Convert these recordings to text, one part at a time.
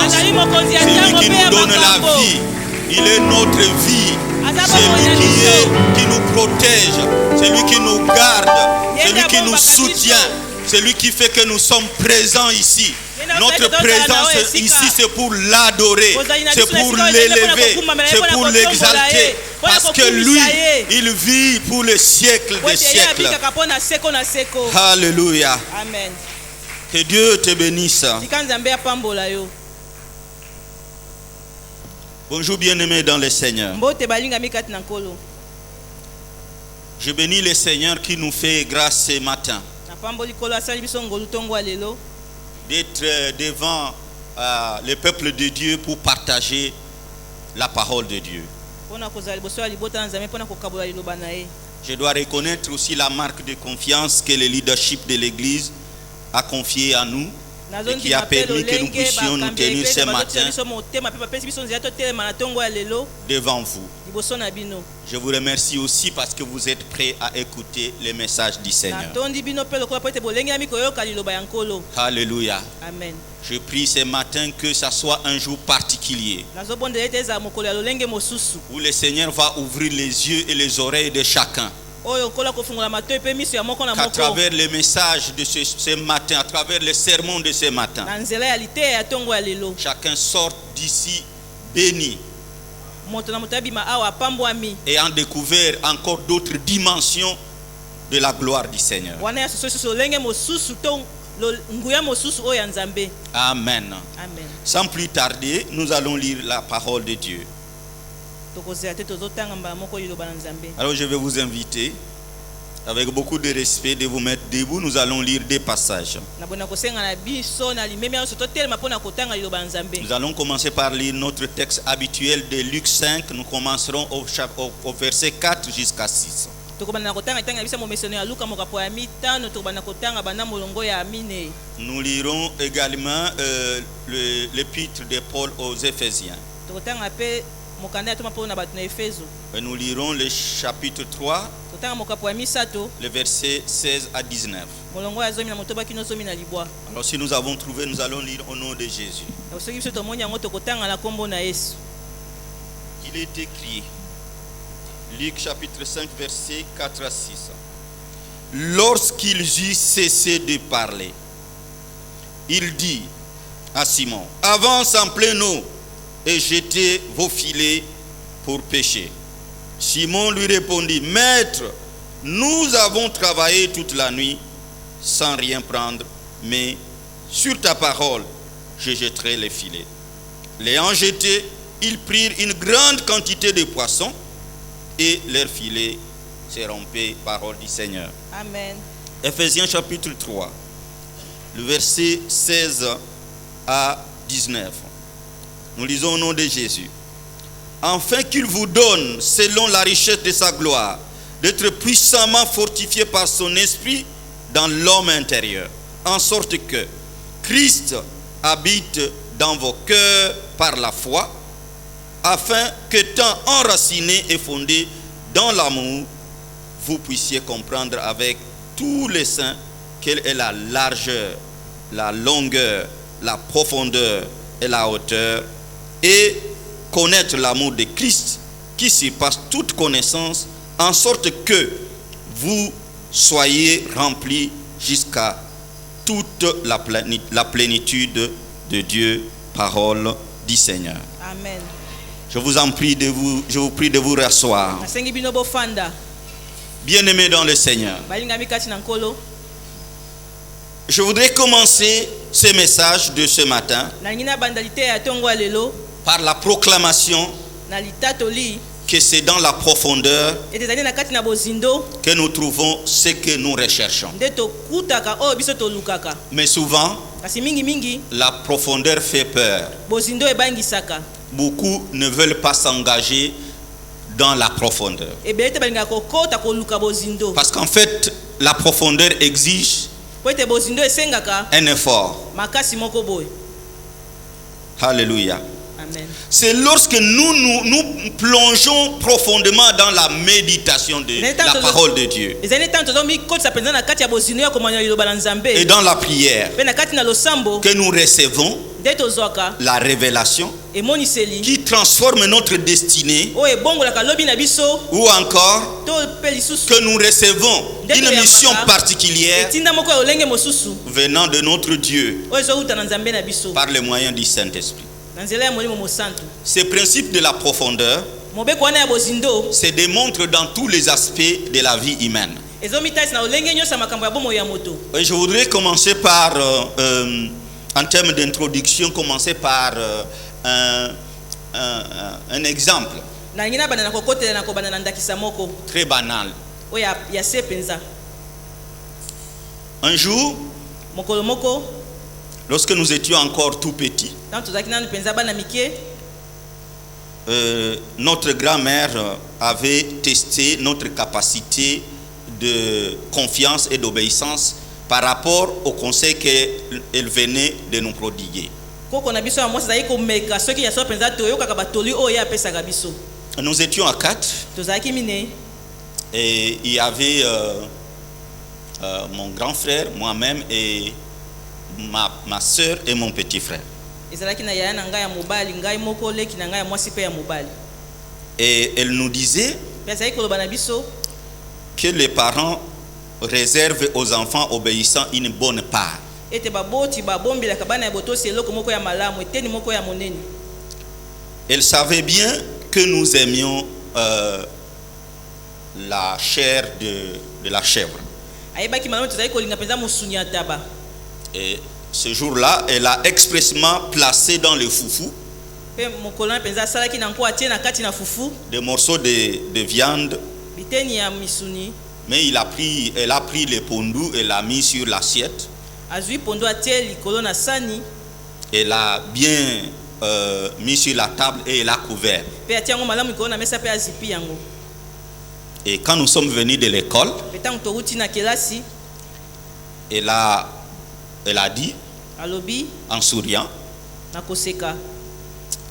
puissance. C'est lui qui nous donne la vie. Il est notre vie. C'est lui qui nous protège. C'est lui qui nous garde. C'est lui qui nous soutient. C'est lui qui fait que nous sommes présents ici. Notre présence ici, c'est pour l'adorer, c'est pour l'élever, c'est pour l'exalter. Parce que lui, il vit pour les siècles des siècles. Alléluia. Amen. Que Dieu te bénisse. Bonjour bien-aimés dans le Seigneur. Je bénis le Seigneur qui nous fait grâce ce matin d'être devant le peuple de Dieu pour partager la parole de Dieu. Je dois reconnaître aussi la marque de confiance que le leadership de l'Église a confiée à nous et qui a permis que nous puissions nous tenir ce matin devant vous. Je vous remercie aussi parce que vous êtes prêts à écouter les messages du Seigneur. Alléluia. Amen. Je prie ce matin que ça soit un jour particulier où le Seigneur va ouvrir les yeux et les oreilles de chacun. À travers les messages de ce matin, à travers les sermons de ce matin, chacun sort d'ici béni, ayant découvert encore d'autres dimensions de la gloire du Seigneur. Amen. Amen. Sans plus tarder, nous allons lire la parole de Dieu. Alors je vais vous inviter, avec beaucoup de respect, de vous mettre debout. Nous allons lire des passages. Nous allons commencer par lire notre texte habituel de Luc 5. Nous commencerons au verset 4 jusqu'à 6. Nous lirons également l'épître de Paul aux Éphésiens. Et nous lirons le chapitre 3, le verset 16 à 19. Alors si nous avons trouvé, nous allons lire au nom de Jésus. Il est écrit, Luc chapitre 5, verset 4 à 6. Lorsqu'il eut cessé de parler, il dit à Simon, avance en pleine eau et jetez vos filets pour pêcher. Simon lui répondit, Maître, nous avons travaillé toute la nuit sans rien prendre, mais sur ta parole, je jetterai les filets. L'ayant jeté, ils prirent une grande quantité de poissons et leurs filets se rompaient. Parole du Seigneur. Amen. Éphésiens chapitre 3, le verset 16 à 19. Nous lisons au nom de Jésus. Afin qu'il vous donne, selon la richesse de sa gloire, d'être puissamment fortifié par son esprit dans l'homme intérieur, en sorte que Christ habite dans vos cœurs par la foi, afin qu'étant enracinés et fondés dans l'amour, vous puissiez comprendre avec tous les saints quelle est la largeur, la longueur, la profondeur et la hauteur, et connaître l'amour de Christ qui surpasse toute connaissance, en sorte que vous soyez remplis jusqu'à toute la plénitude de Dieu. Parole du Seigneur. Amen. Je vous prie de vous rasseoir. Bien-aimés dans le Seigneur, je voudrais commencer ce message de ce matin par la proclamation que c'est dans la profondeur que nous trouvons ce que nous recherchons. Mais souvent, la profondeur fait peur. Beaucoup ne veulent pas s'engager dans la profondeur. Parce qu'en fait, la profondeur exige un effort. Alléluia. Amen. C'est lorsque nous plongeons profondément dans la méditation de la parole de Dieu et dans la prière que nous recevons la révélation qui transforme notre destinée, ou encore que nous recevons une mission particulière venant de notre Dieu par le moyen du Saint-Esprit. Ce principe de la profondeur se démontre dans tous les aspects de la vie humaine. Et je voudrais commencer par, en termes d'introduction, commencer par un exemple très banal. Un jour, lorsque nous étions encore tout petits, notre grand-mère avait testé notre capacité de confiance et d'obéissance par rapport au conseil qu'elle venait de nous prodiguer. Nous étions à 4 et il y avait mon grand frère, moi-même et ma soeur et mon petit frère. Et elle nous disait que les parents réservent aux enfants obéissants une bonne part. Elle savait bien que nous aimions la chair de la chèvre. Et ce jour-là, elle a expressément placé dans le foufou des morceaux de viande. Mais elle a pris le pondou et l'a mis sur l'assiette. Elle a bien mis sur la table et elle a couvert. Et quand nous sommes venus de l'école, elle a dit en souriant,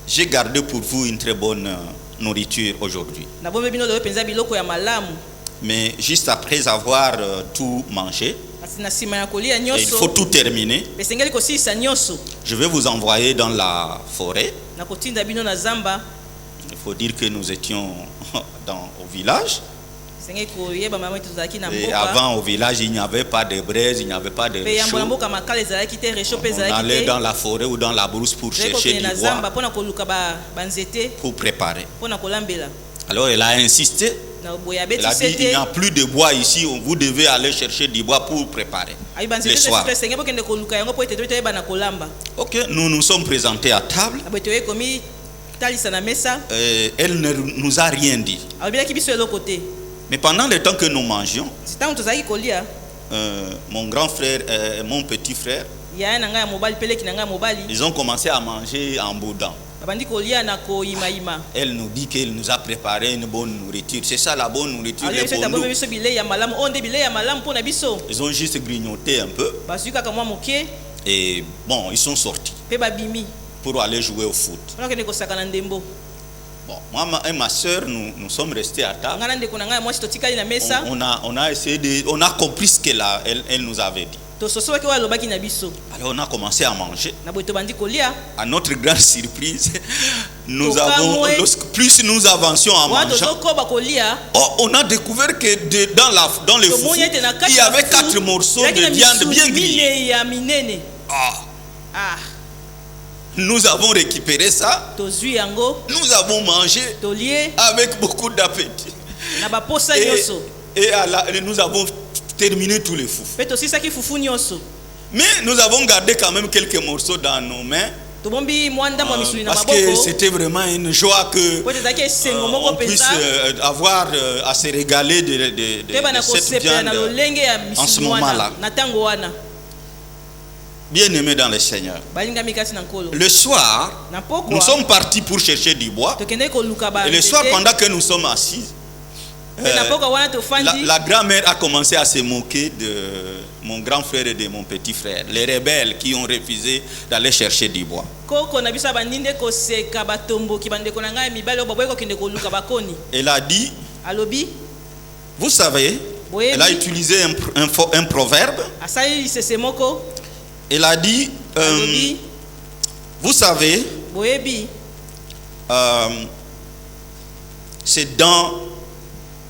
j'ai gardé pour vous une très bonne nourriture aujourd'hui. Mais juste après avoir tout mangé, il faut tout terminer, je vais vous envoyer dans la forêt. Il faut dire que nous étions au village. Et avant, au village, il n'y avait pas de braise, il n'y avait pas de réchaud. On allait dans la forêt ou dans la brousse pour chercher du bois pour préparer. Alors elle a insisté. Elle a dit, il n'y a plus de bois ici, vous devez aller chercher du bois pour préparer le soir. Ok, nous nous sommes présentés à table. Elle ne nous a rien dit. Mais pendant le temps que nous mangions, mon grand frère et mon petit frère, ils ont commencé à manger en boudin. Elle nous dit qu'elle nous a préparé une bonne nourriture. C'est ça la bonne nourriture. Ils ont juste grignoté un peu. Et bon, ils sont sortis pour aller jouer au foot. Bon, moi et ma soeur, nous sommes restés à table. On a essayé on a compris ce qu'elle nous avait dit. Alors on a commencé à manger. À notre grande surprise, plus nous avancions en mangeant, on a découvert que dans le foufou, il y avait 4 morceaux de viande bien grillée. Nous avons récupéré ça. Nous avons mangé avec beaucoup d'appétit. Et nous avons terminé tous les foufous. Mais nous avons gardé quand même quelques morceaux dans nos mains. Parce que c'était vraiment une joie que on puisse avoir à se régaler de cette viande en ce moment-là. Bien-aimés dans le Seigneur, le soir, nous sommes partis pour chercher du bois. Et le soir, pendant que nous sommes assis, la grand-mère a commencé à se moquer de mon grand frère et de mon petit frère, les rebelles qui ont refusé d'aller chercher du bois. Elle a dit, vous savez, elle a utilisé un proverbe. Elle a dit, Vous savez, boyebi c'est dans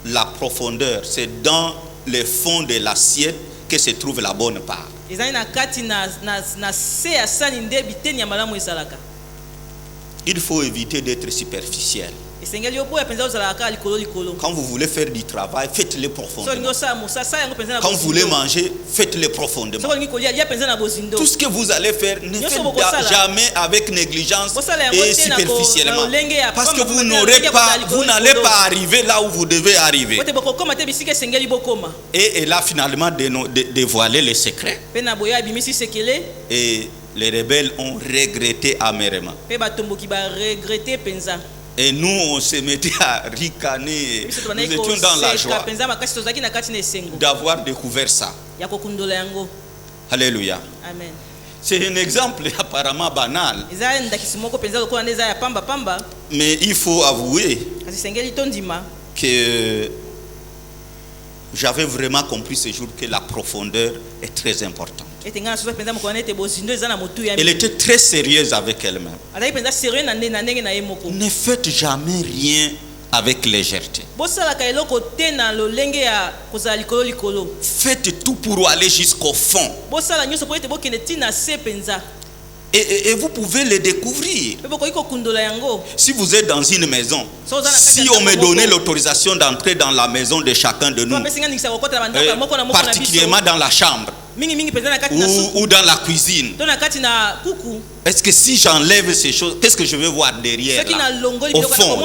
la profondeur, c'est dans les fonds de l'assiette que se trouve la bonne part. ezali na kati na se ya sani nde biteni ya malamu esalaka. Il faut éviter d'être superficiel. esengeli yo boya penza ozalaka likolo likolo. Quand vous voulez faire du travail, faites-le so profondément. lingo sa musasa yango penza na Quand vous voulez manger, faites-le profondément. so lingi kolia lia penza na bozindo. Tout ce que vous allez faire, ne faites jamais avec négligence et superficiellement. Parce que vous n'allez pas arriver là où vous devez arriver. Et là, finalement, dévoiler les secrets. Et les rebelles ont regretté amèrement. Et nous, on se mettait à ricaner. Nous étions dans la joie d'avoir découvert ça. Alléluia. Amen. C'est un exemple apparemment banal. Mais il faut avouer que j'avais vraiment compris ce jour que la profondeur est très importante. Elle était très sérieuse avec elle-même. Ne faites jamais rien avec légèreté. Faites tout pour aller jusqu'au fond. Et vous pouvez le découvrir. Si vous êtes dans une maison, si on me donnait l'autorisation d'entrer dans la maison de chacun de nous, particulièrement dans la chambre ou dans la cuisine, est-ce que si j'enlève ces choses, qu'est-ce que je vais voir derrière là, au fond?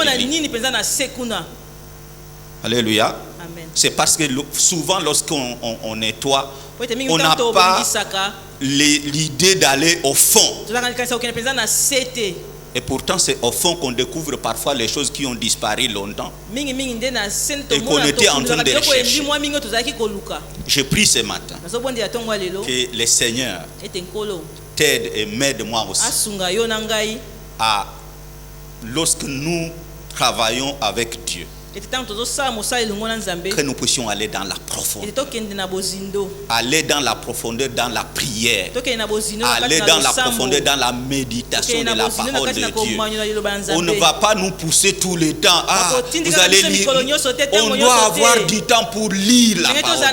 Alléluia. C'est parce que souvent lorsqu'on nettoie, on n'a pas l'idée d'aller au fond. Et pourtant c'est au fond qu'on découvre parfois les choses qui ont disparu longtemps et qu'on était en train de rechercher. Je prie ce matin que le Seigneur t'aide et m'aide moi aussi à, lorsque nous travaillons avec Dieu, que nous puissions aller dans la profondeur. Aller dans la profondeur, dans la prière. Aller dans la profondeur, dans la méditation de la parole de Dieu. On ne va pas nous pousser tout le temps. Ah, vous allez lire. On doit avoir du temps pour lire la parole.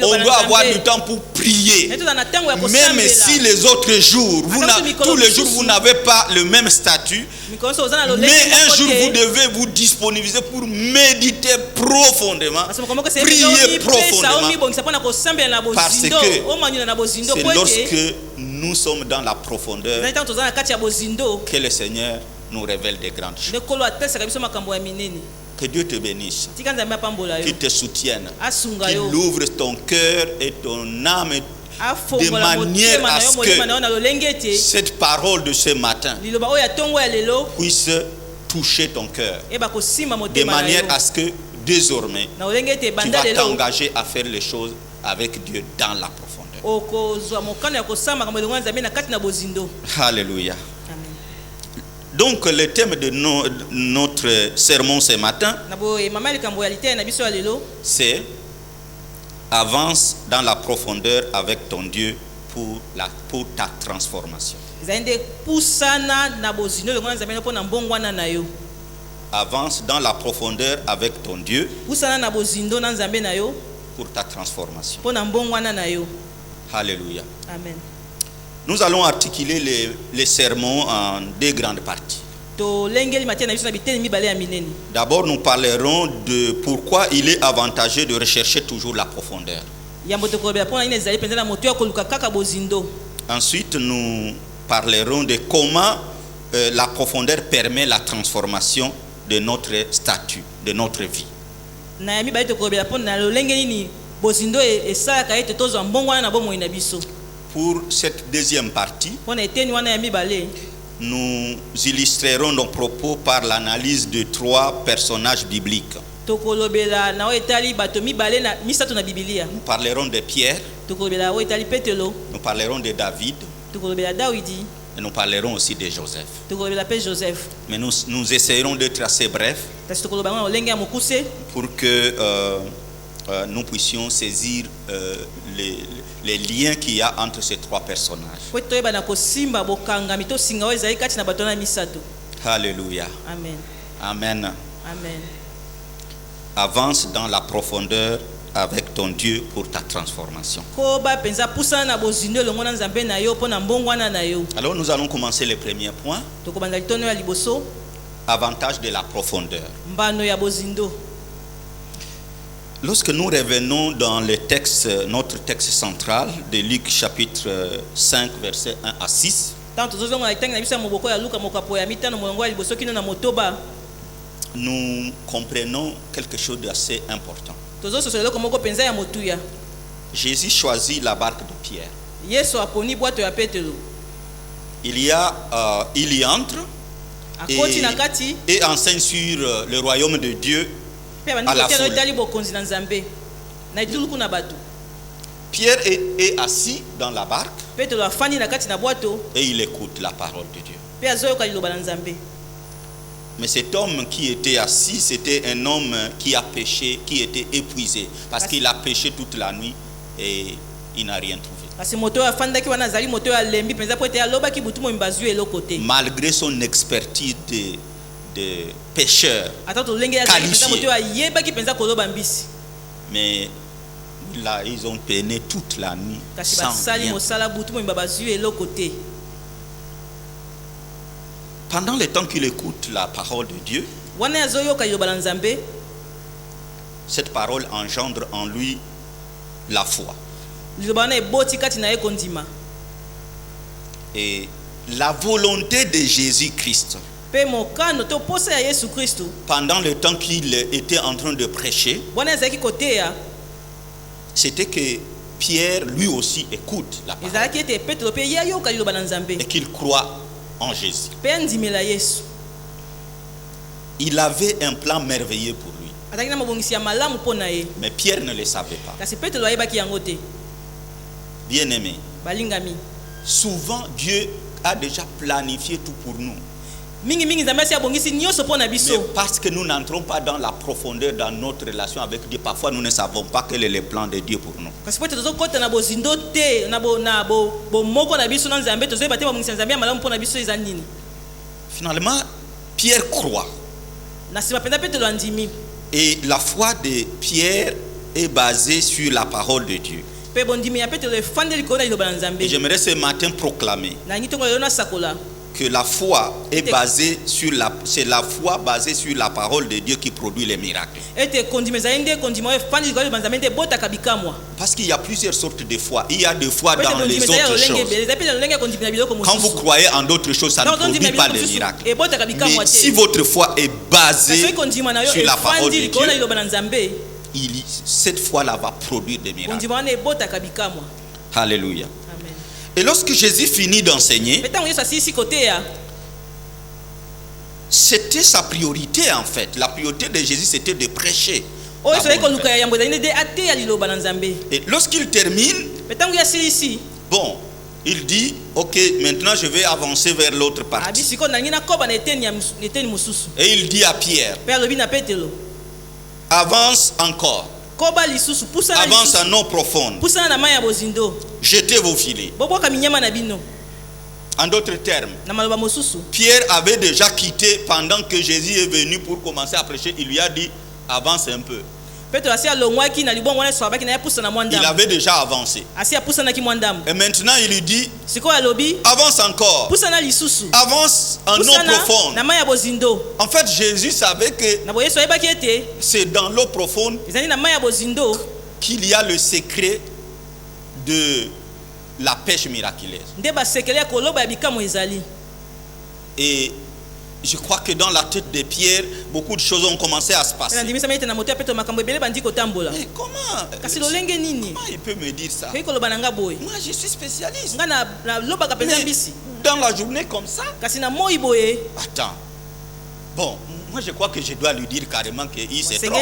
On doit avoir du temps pour prier. Même si les autres jours, tous les jours, vous n'avez pas le même statut. Mais un jour, vous devez vous disponibiliser pour méditer profondément, prier profondément, parce que c'est lorsque nous sommes dans la profondeur que le Seigneur nous révèle des grandes choses. Que Dieu te bénisse, qu'il te soutienne, qu'il ouvre ton cœur et ton âme de manière à ce que cette parole de ce matin puisse toucher ton cœur, de manière à ce que désormais tu vas t'engager à faire les choses avec Dieu dans la profondeur. Alléluia. Donc le thème de notre sermon ce matin, c'est avance dans la profondeur avec ton Dieu pour ta transformation. Avance dans la profondeur avec ton Dieu pour ta transformation. Alléluia. Amen. Nous allons articuler les sermons en deux grandes parties. D'abord, nous parlerons de pourquoi il est avantageux de rechercher toujours la profondeur. Ensuite, nous parlerons de comment la profondeur permet la transformation de notre statut, de notre vie. Pour cette deuxième partie, nous illustrerons nos propos par l'analyse de trois personnages bibliques. Nous parlerons de Pierre, nous parlerons de David, et nous parlerons aussi de Joseph. Mais nous essayerons d'être assez brefs pour que nous puissions saisir les liens qu'il y a entre ces trois personnages. po toyeba na kosimba bokangami tosinga oyo ezali kati na bato wana misato. Alléluia. Amen. Amen. Amen. Avance dans la profondeur avec ton Dieu pour ta transformation. Koba penza pusana na bozindo elongo na nzambe na yo po na mbongwana na yo. Alors nous allons commencer le premier point. Tokobanda litono ya liboso. Avantage de la profondeur. Mbano ya bozindo. Lorsque nous revenons dans le texte, notre texte central de Luc chapitre 5 versets 1 à 6, nous comprenons quelque chose d'assez important. Jésus choisit la barque de Pierre. Il y entre et enseigne sur le royaume de Dieu à la foule. Pierre est assis dans la barque et il écoute la parole de Dieu. Mais cet homme qui était assis, c'était un homme qui a péché, qui était épuisé parce qu'il a péché toute la nuit et il n'a rien trouvé. Malgré son expertise de pécheur qualifié, mais là ils ont peiné toute la nuit sans rien. Pendant le temps qu'il écoute la parole de Dieu, cette parole engendre en lui la foi et la volonté de Jésus-Christ. Pendant le temps qu'il était en train de prêcher, c'était que Pierre lui aussi écoute la parole et qu'il croit en Jésus. Il avait un plan merveilleux pour lui, mais Pierre ne le savait pas. Bien-aimé, souvent Dieu a déjà planifié tout pour nous, mais parce que nous n'entrons pas dans la profondeur dans notre relation avec Dieu, parfois nous ne savons pas quel est le plan de Dieu pour nous. Finalement, Pierre croit. Et la foi de Pierre est basée sur la parole de Dieu. Et j'aimerais ce matin proclamer que la foi est basée sur c'est la foi basée sur la parole de Dieu qui produit les miracles. Parce qu'il y a plusieurs sortes de foi. Il y a des foi dans les autres choses. Quand vous croyez en d'autres choses, ça ne produit pas de miracles. Mais si votre foi est basée sur la parole de Dieu, cette foi-là va produire des miracles. Alléluia. Et lorsque Jésus finit d'enseigner, c'était sa priorité en fait. La priorité de Jésus, c'était de prêcher. Et lorsqu'il termine, bon, il dit, ok, maintenant je vais avancer vers l'autre partie. Et il dit à Pierre, avance encore. Avance en eau profonde. Jetez vos filets. En d'autres termes, Pierre avait déjà quitté pendant que Jésus est venu pour commencer à prêcher. Il lui a dit, avance un peu. Il avait déjà avancé. Et maintenant il lui dit, avance encore. Avance en eau profonde. En fait, Jésus savait que c'est dans l'eau profonde qu'il y a le secret de la pêche miraculeuse. Et je crois que dans la tête de Pierre, beaucoup de choses ont commencé à se passer. Mais comment il peut me dire ça? Moi, je suis spécialiste. Mais dans la journée comme ça? Attends. Bon, moi je crois que je dois lui dire carrément qu'il se trompe.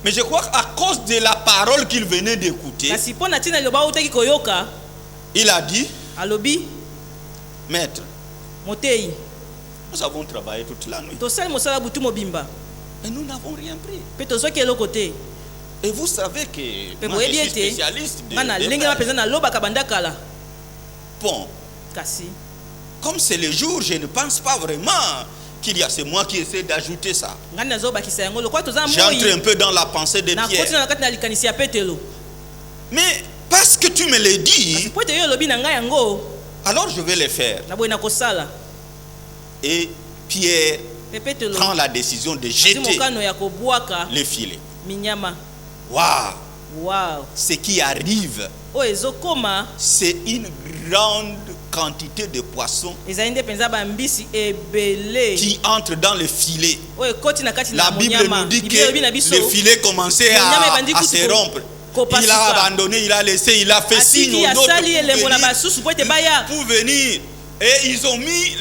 Mais je crois qu'à cause de la parole qu'il venait d'écouter, il a dit, maître, nous avons travaillé toute la nuit et nous n'avons rien pris. Et vous savez que Pe moi, je boyebi suis ete spécialiste de ngana des lenge phrases. mapenza na loba kabanda kala Bon, kasi comme c'est le jour, je ne pense pas vraiment qu'il y a, c'est moi qui essaie d'ajouter ça. ngani nazobakisa yango lokwa toza J'entre un moi peu dans la pensée de na koti Pierre. na kati na likanisi ya Petelo Mais parce que tu me le dis, po ete yo lobi na ngai yango alors je vais le faire. na boye na kosala Et Pierre pe Petelo prend la décision de azwi jeter mokano ya kobwaka le filet. minyama. Waouh! Wow, Ce qui arrive, oyo ezokoma c'est une grande quantité de poissons ezali nde mpenza bambisi ebele qui entrent dans le filet. oyo ekoti na kati na La Bible monyama. nous dit Biblia elobi na que biso le filet commençait à se rompre. Il a abandonné, il a laissé, il a fait signe atiki aux autres asali elembo na basusu po ete baya pour venir. Et ils ont mis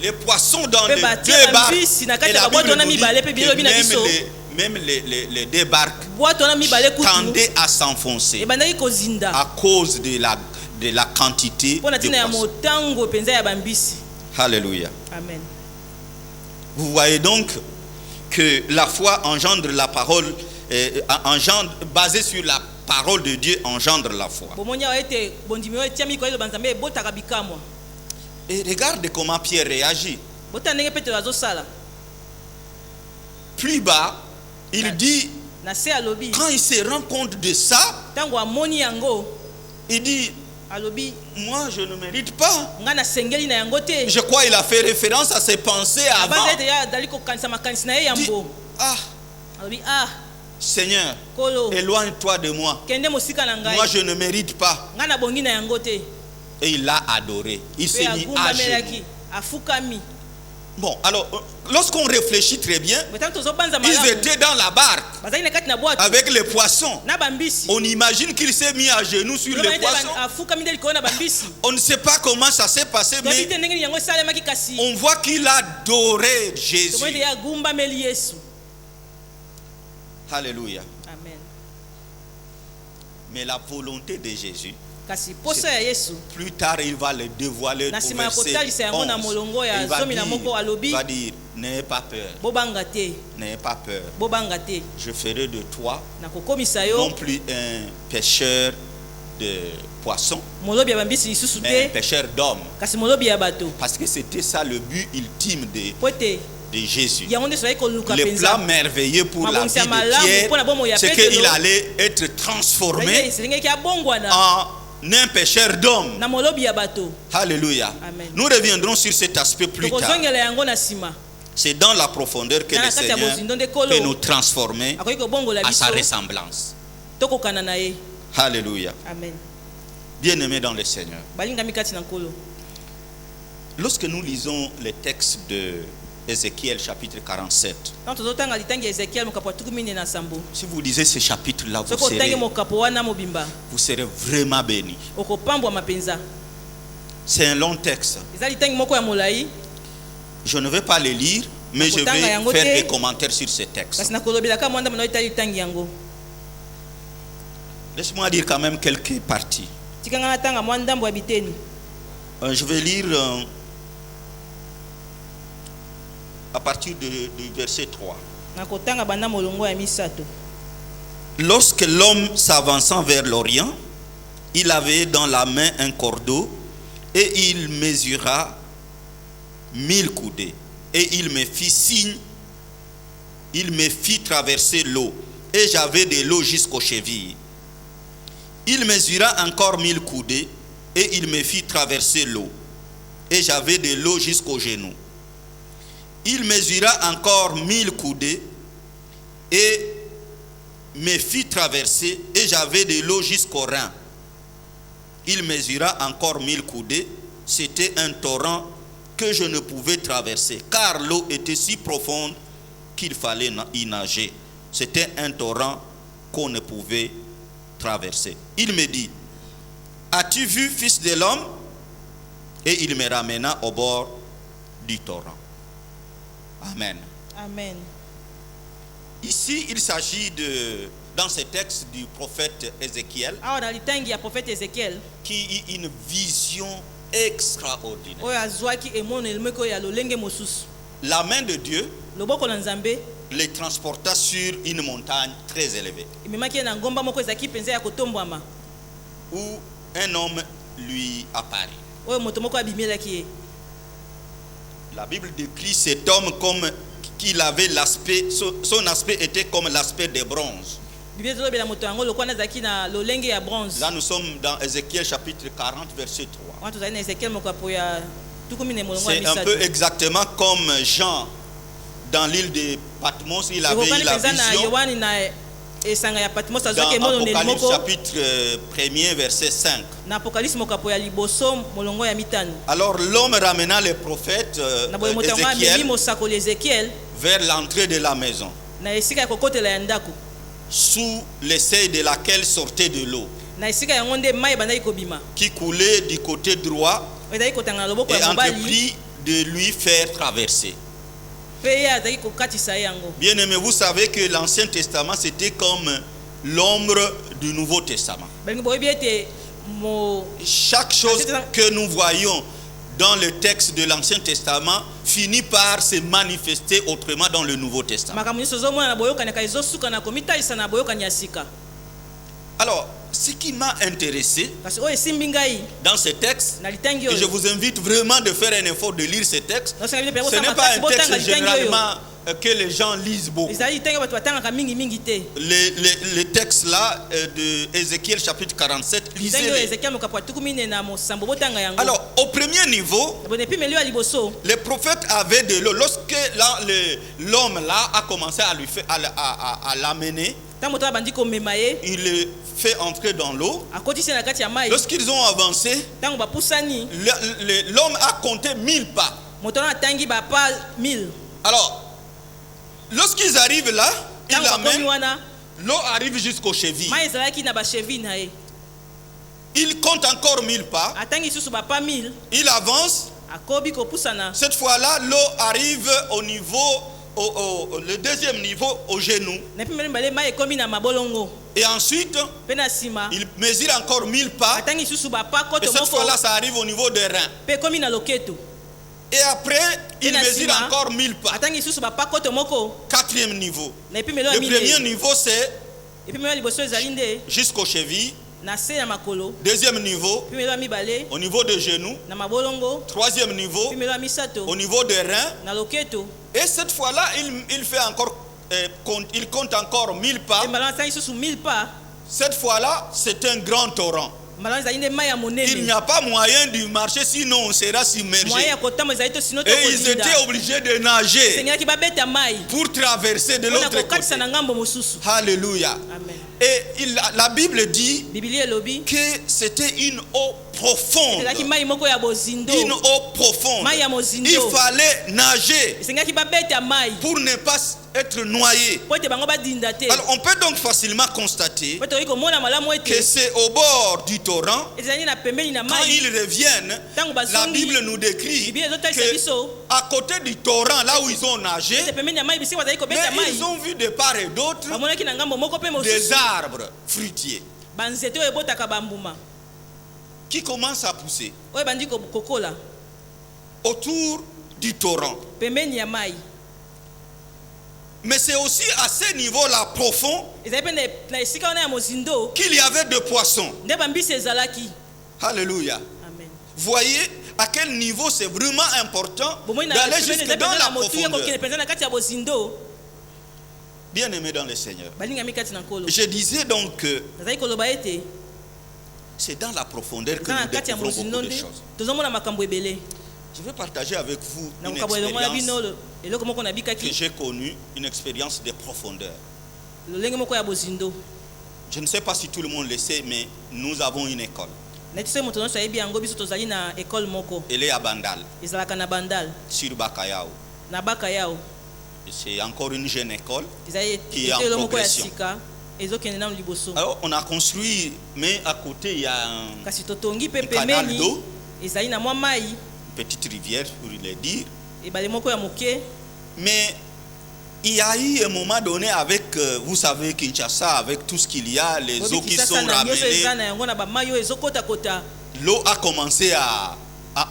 les poissons dans les pe batie deux barques. bambisi na Et kati ya la babwato Bible wana nous dit mibale pe biblia elobi na que biso même les deux barques bwato wana mibale kutu tendaient à s'enfoncer ebandaki kozinda à cause de la quantité mpo na de ntina ya poissons. motango mpenza ya bambisi. Alléluia. Amen. Vous voyez donc que la foi engendre la parole, basée sur la parole de Dieu engendre la foi. bomoni awa ete bondimi oyo etiami likolo eloba nzambe ebotaka bikamwa. Et regarde comment Pierre réagit. botala ndenge petelo azosala Plus bas, il dit, na se alobi quand il se rend compte de ça, ntango amoni yango il dit, alobi moi je ne mérite pas. ngai nasengeli na yango te. Je crois qu'il a fait référence à ses pensées avant. abaza ete ye azali kokanisa makanisi na ye ya Il dit, mbo ah, alobi ah Seigneur, kolo éloigne-toi de moi. kende mosika na ngai Moi je ne mérite pas. ngai nabongi na yango te. Et il l'a adoré. Il Pe s'est mis à genoux. agumbamelaki afukami. Bon, alors, lorsqu'on réfléchit très bien, Ntango tozobanza ils malamu étaient dans la barque bazali na kati na bwato avec les poissons. na bambisi. On imagine qu'il s'est mis à genoux sur Loba les ete poissons. afukami nde likolo na bambisi. On ne sait pas comment ça s'est passé, toyebi mais te ndenge nini yango esalemaki kasi on voit qu'il a adoré Jésus. tomoni ete ye agumbameli Yesu. Alléluia. Amen. Mais la volonté de Jésus, kasi posa ya Yesu plus tard, il va le dévoiler na au nsima ya verset kotalisa yango na 11. molongo ya Il va zomi na moko alobi dire, n'ayez pas peur, bobanga te n'ayez pas peur. bobanga te Je ferai de toi nakokomisa non yo plus un pêcheur de poissons, molobi ya bambisi lisusu mais un te pêcheur d'hommes. kasi molobi ya bato Parce que c'était ça le but ultime po ete de Jésus. yango nde ezalaki koluka Le plan mpenza merveilleux pour la vie Mabongisi ya malamu de mpona bomoi Pierre, ya c'est Petelo. qu'il allait être transformé eselengeki abongwana en un pêcheur d'hommes. na molobi ya bato. Alléluia. Amen. Nous reviendrons sur cet aspect plus tard. tokozongela yango na nsima C'est dans la profondeur que na le kati ya Seigneur bozindo nde peut kolo nous transformer akoki kobongola à sa biso ressemblance. tokokana na ye. Alléluia. Amen. Bien-aimés dans le Seigneur. balingami kati na nkolo. Lorsque nous lisons les textes de Ézéchiel chapitre 47, ntango tozotanga litangi ya ezekiel mokapo ya 17. si vous lisez ce chapitre-là, soki otangi mokapo wana mobimba vous serez vraiment bénis. okopambwama mpenza. C'est un long texte. eza litangi moko ya molai Je ne vais pas le lire, mais je Nakotanga vais yango faire te. des commentaires sur ce texte. kasi nakolobelaka mwanda mona oyetali litangi yango. Laisse-moi dire quand même quelques parties. tikanga natanga mwa ndambo ya biteni. Je vais lire à partir du verset 3. nakotanga banda molongo ya misato. Lorsque l'homme s'avançant vers l'Orient, il avait dans la main un cordeau et il mesura 1000 coudées. Et il me fit signe, il me fit traverser l'eau. Et j'avais de l'eau jusqu'aux chevilles. Il mesura encore 1000 coudées et il me fit traverser l'eau. Et j'avais de l'eau jusqu'aux genoux. Il mesura encore 1000 coudées et me fit traverser et j'avais de l'eau jusqu'aux reins. Il mesura encore 1000 coudées. C'était un torrent que je ne pouvais traverser car l'eau était si profonde qu'il fallait y nager. C'était un torrent qu'on ne pouvait traverser. Il me dit, as-tu vu, fils de l'homme? Et il me ramena au bord du torrent. Amen. Amen. Ici, il s'agit dans ce texte du prophète Ézéchiel awa na litangi ya prophète ezekiel qui eut une vision extraordinaire. oyo azwaki emoneli moko ya lolenge mosusu. La main de Dieu loboko na nzambe les transporta sur une montagne très élevée, ememaki ye na ngomba moko ezalaki mpenza ya kotombwama où un homme lui apparut. oyo moto moko abimelaki ye. La Bible décrit cet homme comme qu'il avait l'aspect, son aspect était comme l'aspect de bronze. Biblia ezolobela moto yango lokola azalaki na lolenge ya bronze. Là nous sommes dans Ézéchiel chapitre 40 verset 3. wana tozali na Ezekiel mokapo ya tukumi na molongo ya C'est un misato. peu exactement comme Jean dans l'île de Patmos, il avait eu la vision. Yohani na esanga ya Patmos azwaki Dans moloneli Apocalypse moko chapitre 1er verset 5. na Apocalypse mokapo ya liboso molongo ya mitano. Alors l'homme ramena le prophète Na boye moto yango amemi Ézéchiel mosakoli Ezekiel vers l'entrée de la maison, na esika ya kokotela ya ndako, sous le seuil de laquelle sortait de l'eau, na esika yango nde mai bandaki kobima qui coulait du côté droit, ezalaki kotanga na loboko et ya mobali entreprit de lui faire traverser. mpe ye azalaki kokatisa ye yango. Bien-aimés, vous savez que l'Ancien Testament c'était comme l'ombre du Nouveau Testament. Balingi boyebi ete mo Chaque chose que nous voyons dans le texte de l'Ancien Testament finit par se manifester autrement dans le Nouveau Testament. makambo nyonso ozomona na boyokani ka ezosuka na komitalisa na boyokani ya sika. Alors, ce qui m'a intéressé Kasi oyo esimbi ngai dans ce texte, na litangi et je oyo vous invite vraiment de faire un effort de lire ce texte, nosanga bino ce mpenza n'est pas makasi un botanga texte litangi oyo généralement que les gens lisent beaucoup. ezali litangi oyo bato batangaka mingi te. Le texte là de Ézéchiel chapitre 47, litangi oyo lisez-le. Ezekiel mokapo ya tukumi ne na mosambo botanga yango. Alors, au premier niveau, Bone epimeli oyo ya liboso les prophètes avaient de l'eau. Lorsque l'homme là a commencé à lui faire, à l'amener, ntango moto abandi komema ye il le fait entrer dans l'eau. akotisi na kati ya mai. Lorsqu'ils ont avancé, Ntango bapusani l'homme a compté 1000 pas. moto wana atangi bapa 1000. Alors, lorsqu'ils arrivent là, ils Ntango bakomi l'amènent, wana l'eau arrive jusqu'aux chevilles. mai ezalaki na bacheville na ye, Il compte encore 1000 pas. atangi lisusu bapa 1000 Il avance. akobi kopusana. Cette fois-là, l'eau arrive au niveau, le deuxième niveau, au genou. Na epimeli mbale mai ekomi na mabolongo Et ensuite, mpe na nsima il mesure encore 1000 pas. atangi lisusu bapa Et koto cette moko fois-là, ça arrive au niveau des reins. mpe ekomi na loketo. Et après, il Tena mesure sima, encore 1000 pas. atangi lisusu bapa koto moko Quatrième niveau. na epimeli Le oyo premier mine. niveau, c'est Epimeli oyo liboso ezali nde jusqu'aux chevilles. na se ya makolo. Deuxième niveau, Epimeli oyo mibale au niveau des genoux. na mabolongo. Troisième niveau, Epimeli oyo misato au niveau des reins. na loketo. Et cette fois-là, il fait encore, il compte encore 1000 pas. Mpe mbala atangi lisusu 1000 pas. Cette fois-là, c'est un grand torrent. Mbala ezali nde mai ya Il n'y monene. a pas moyen de marcher, sinon on sera Moyen submergé. ya kotambola ezali to sino Et ils étaient tokolinda. obligés de nager Esengaki babeta mai pour traverser de mpona l'autre côté. kokatisa na ngambo mosusu. Alléluia. Amen. Et la Bible dit Biblia elobi que c'était une eau profonde. ezalaki mai moko ya bozindo. Une eau profonde. Mai ya mozindo. Il fallait nager Esengaki babeta mai pour ne pas être noyé. po ete bango badinda te. Alors on peut donc facilement constater Po tokoki komona malamu que ete c'est au bord du torrent. ezalaki na pembeni na Quand mai. ils reviennent, Ntango la bazongi Bible nous décrit Biblia ezotalisa biso que à côté du torrent, là où ils ont nagé, ete pembeni ya mai bisika bazali mais kobeta mai ils ont vu de part et d'autre bamonaki na ngambo moko mpe des mosusu arbres fruitiers banzete oyo ebotaka bambuma qui commencent à pousser oyo ebandi kokola autour du torrent. pembeni ya mai. Mais c'est aussi à ce niveau-là profond Ezali mpe na esika wana ya mozindo qu'il y avait de poissons. nde bambisi ezalaki. Alléluia. Amen. Voyez à quel niveau c'est vraiment important bomoi na d'aller pembeni jusque ezali dans mpenza la na motu ya kokende profondeur. mpenza na kati ya bozindo. Bien-aimés dans le Seigneur. balingami kati na nkolo. Je disais donc que nazali koloba ete c'est dans la profondeur que eza na nous kati ya découvrons mozindo beaucoup de nde choses. tozomona makambo ebele. Je vais partager avec vous na une kokabo elongo na expérience bino eloko moko na que bikaki j'ai connue, une expérience de profondeur. lolenge moko ya bozindo. Je ne sais pas si tout le monde le sait, mais nous avons une école. neti soki moto nyonso ayebi yango biso tozali na ekole moko Elle est à Bandal, ezalaka na bandal sur Bakayao. na baka yao. C'est encore une jeune école. ezali Qui est en etelo moko ya progression. sika ezokende nano liboso. Alors, on a construit, mais à côté, il y a kasi totongi mpe un canal pembeni d'eau, ezali na mwa mai une petite rivière, pour le dire. ebale moko ya moke. Mais il y a eu un moment donné avec, vous savez, Kinshasa, avec tout ce qu'il y a, les eaux qui sont Kinshasa na nyonso eza ramenées, na yango na bamai oyo ezokotakota. l'eau a commencé à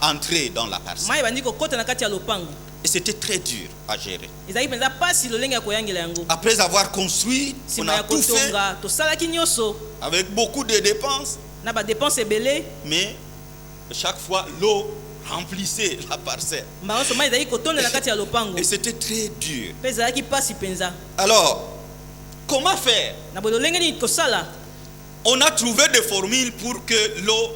entrer dans la parcelle. mai ebandi kokota na kati ya lopango. Et c'était très dur à gérer. ezalaki mpenza pasi lolenge ya koyangela yango. Après avoir construit, on Nsima a ya tout fait kotonga tosalaki nyonso avec beaucoup de dépenses, na badepense ebele, mais chaque fois l'eau remplissait la parcelle. mbala nyonso mai ezalaki kotonda na kati ya lopango Et c'était très dur. mpe ezalaki pasi mpenza. Alors, comment faire? Na boye lolenge nini tosala? On a trouvé des formules pour que l'eau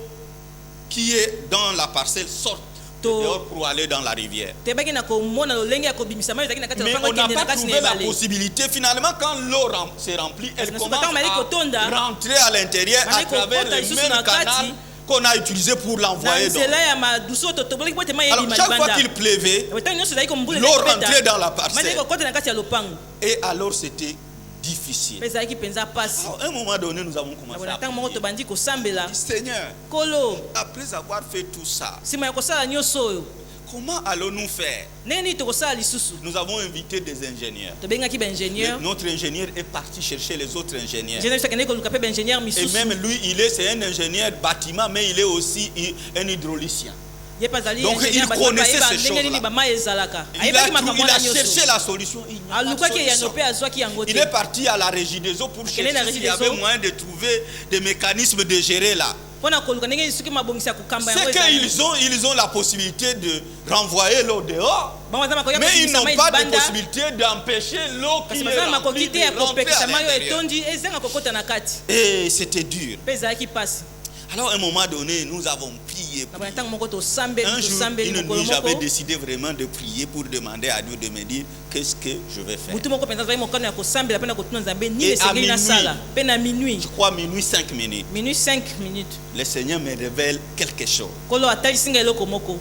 qui est dans la parcelle sorte dehors pour aller dans la rivière. toyebaki na komona lolenge ya kobimisa mai ezalaki na kati ya Mais lopango on n'a ekende na pas kati na trouvé la ebale. possibilité. Finalement, quand l'eau s'est remplie, elle Parce que commence Tonda, à rentrer à l'intérieur à Maneko travers Kota, le Isusu même na canal kati, qu'on a utilisé pour na l'envoyer dans. nzela ya madusu totobolaki po ete mai Alors, ebima chaque fois libanda. qu'il pleuvait, Ntango nyonso ezalaki kombula l'eau ezalaki rentrait kobeta, dans la mai parcelle. ezalaki kokota na kati ya lopango Et alors, c'était difficile. mpe ezalaki mpenza pasi. Alors, à un moment donné, nous avons Na commencé boye na à ntango moko prier. tobandi kosambela Seigneur, kolo après avoir fait tout ça, nsima ya kosala nyonso oyo comment allons-nous faire? ndenge nini tokosala lisusu. Nous avons invité des ingénieurs. Tobengaki baingénieur Notre ingénieur est parti chercher les autres ingénieurs. ingénieur biso akendeki koluka mpe baingénieur Et misusu même lui, c'est un ingénieur bâtiment, mais il est aussi un hydraulicien. ye mpe azali Donc, ingénieur il bato connaissait bayeba ces ndenge nini choses-là. bamai ezalaka. Il Ayebaki a makambo wana cherché nyonso la solution. Il n'y a pas de alukaki eyano solution. mpe azwaki yango Il te. est parti à la régie des eaux pour chercher na régie s'il y des avait eaux. moyen de trouver des mécanismes de gérer là. mpona koluka ndenge nini soki mabongisi ya kokamba yango C'est qu'ils ont la possibilité de renvoyer l'eau dehors, bango baza makoki ya mais ils kobimisa n'ont mai pas de libanda possibilité d'empêcher l'eau qui kasi est baza na remplie makoki te ya de rentrer kopekisa à mai oyo l'intérieur. etondi ezanga kokota na kati Et c'était dur. mpe ezalaki pasi. Alors à un moment donné, nous avons prié. Na boye ntango moko tosambeli Un jour, tosambeli une mokolo nuit, j'avais moko décidé vraiment de prier pour demander à Dieu de me dire qu'est-ce que je vais faire. butu moko mpenza azwaki mokano ya kosambela mpe na kotuna nzambe nini Et à esengeli nasala minuit. mpe na minuit Je crois minuit 5 minutes. minute 5 minutes Le Seigneur me révèle quelque chose. kolo atalisi nga eloko moko